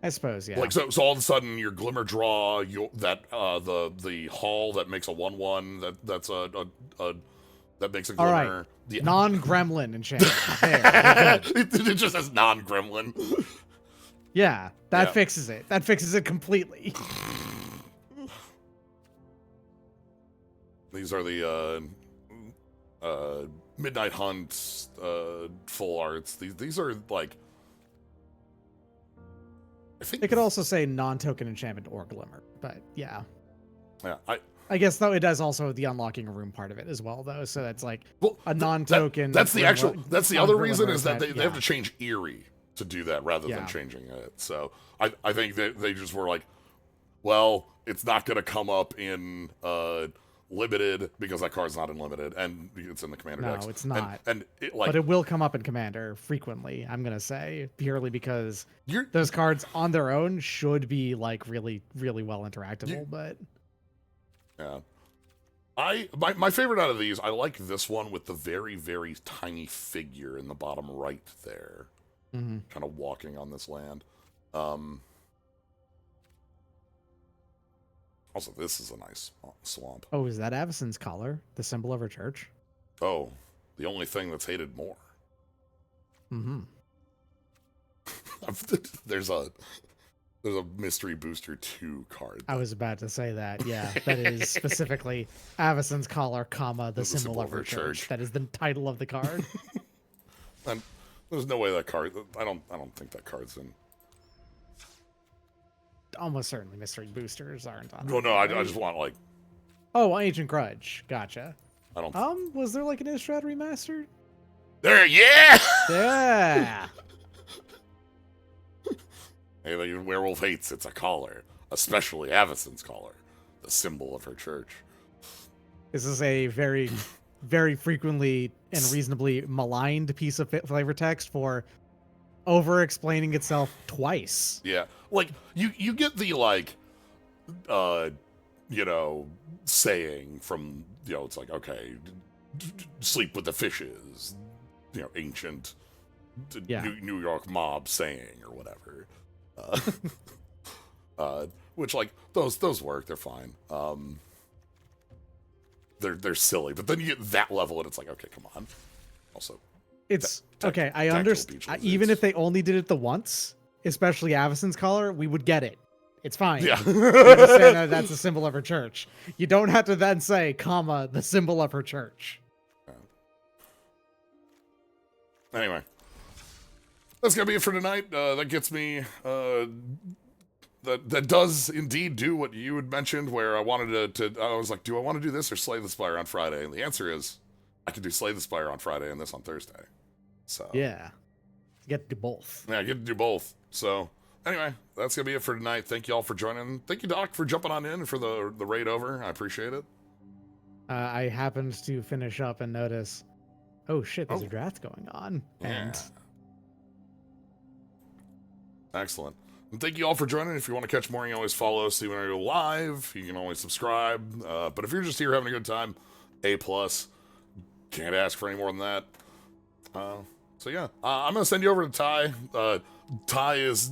I suppose, yeah. Like so all of a sudden your glimmer draw, the hall that makes a 1/1 that's that makes a glimmer. All right. The Non-gremlin enchantment. There, it just says non-gremlin. yeah, that fixes it. That fixes it completely. These are the Midnight Hunt full arts. These are like I think It could also say non-token enchantment or glimmer, but yeah. Yeah, I guess though it does also the unlocking a room part of it as well though, so that's like well, a non-token. That's the actual. That's the other reason is that they yeah. have to change Eerie to do that rather than changing it. So I think that they just were like, well, it's not going to come up in limited because that card's not in limited and it's in the commander decks. No, it's not. And it, but it will come up in commander frequently. I'm gonna say purely because those cards on their own should be like really, really well interactable. But yeah, my favorite out of these, I like this one with the very, very tiny figure in the bottom right there, kind of walking on this land. Also, this is a nice swamp. oh, is that Avacyn's collar, the symbol of her church? Oh, the only thing that's hated more. Mm-hmm. There's a Mystery Booster 2 card. I was about to say that. Yeah, that is specifically Avacyn's collar, comma the symbol of her church. That is the title of the card. And there's no way that card. I don't think that card's in. Almost certainly mystery boosters aren't on. No, I just want like. Oh, Ancient Grudge. Gotcha. I don't. Was there like an Innistrad remastered? There, yeah. Yeah. Hey, the werewolf hates it's a collar, especially Avacyn's collar, the symbol of her church. This is a very, very frequently and reasonably maligned piece of flavor text for over-explaining itself twice. Yeah, like you get the like, saying from it's like okay, sleep with the fishes, ancient New York mob saying or whatever. Which like those work, they're fine. They're silly, but then you get that level and it's like okay, come on. Also, it's okay. I understand. Even if they only did it the once, especially Avacyn's collar, we would get it. It's fine. Yeah, you just say that that's a symbol of her church. You don't have to then say, comma, the symbol of her church. Anyway, that's gonna be it for tonight. That gets me. That does indeed do what you had mentioned, where I wanted to. I was like, do I want to do this or Slay the Spire on Friday? And the answer is, I can do Slay the Spire on Friday and this on Thursday. So yeah, you get to do both. Yeah, I get to do both. So anyway, that's gonna be it for tonight. Thank you all for joining. Thank you, Doc, for jumping on in for the raid over. I appreciate it. I happened to finish up and notice, oh shit, there's a draft going on. Yeah. And excellent. And thank you all for joining. If you want to catch more, you can always follow us. See when I go live. You can always subscribe. But if you're just here having a good time, A+. Can't ask for any more than that. So yeah, I'm gonna send you over to Ty. Ty is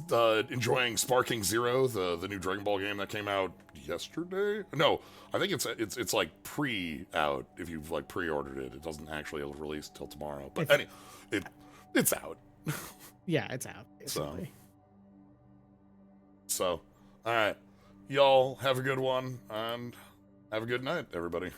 enjoying Sparking Zero, the new Dragon Ball game that came out yesterday. No, I think it's like pre-out. If you've like pre-ordered it, it doesn't actually release till tomorrow. But anyway, it's out. Yeah, it's out basically. So, all right, y'all have a good one and have a good night, everybody.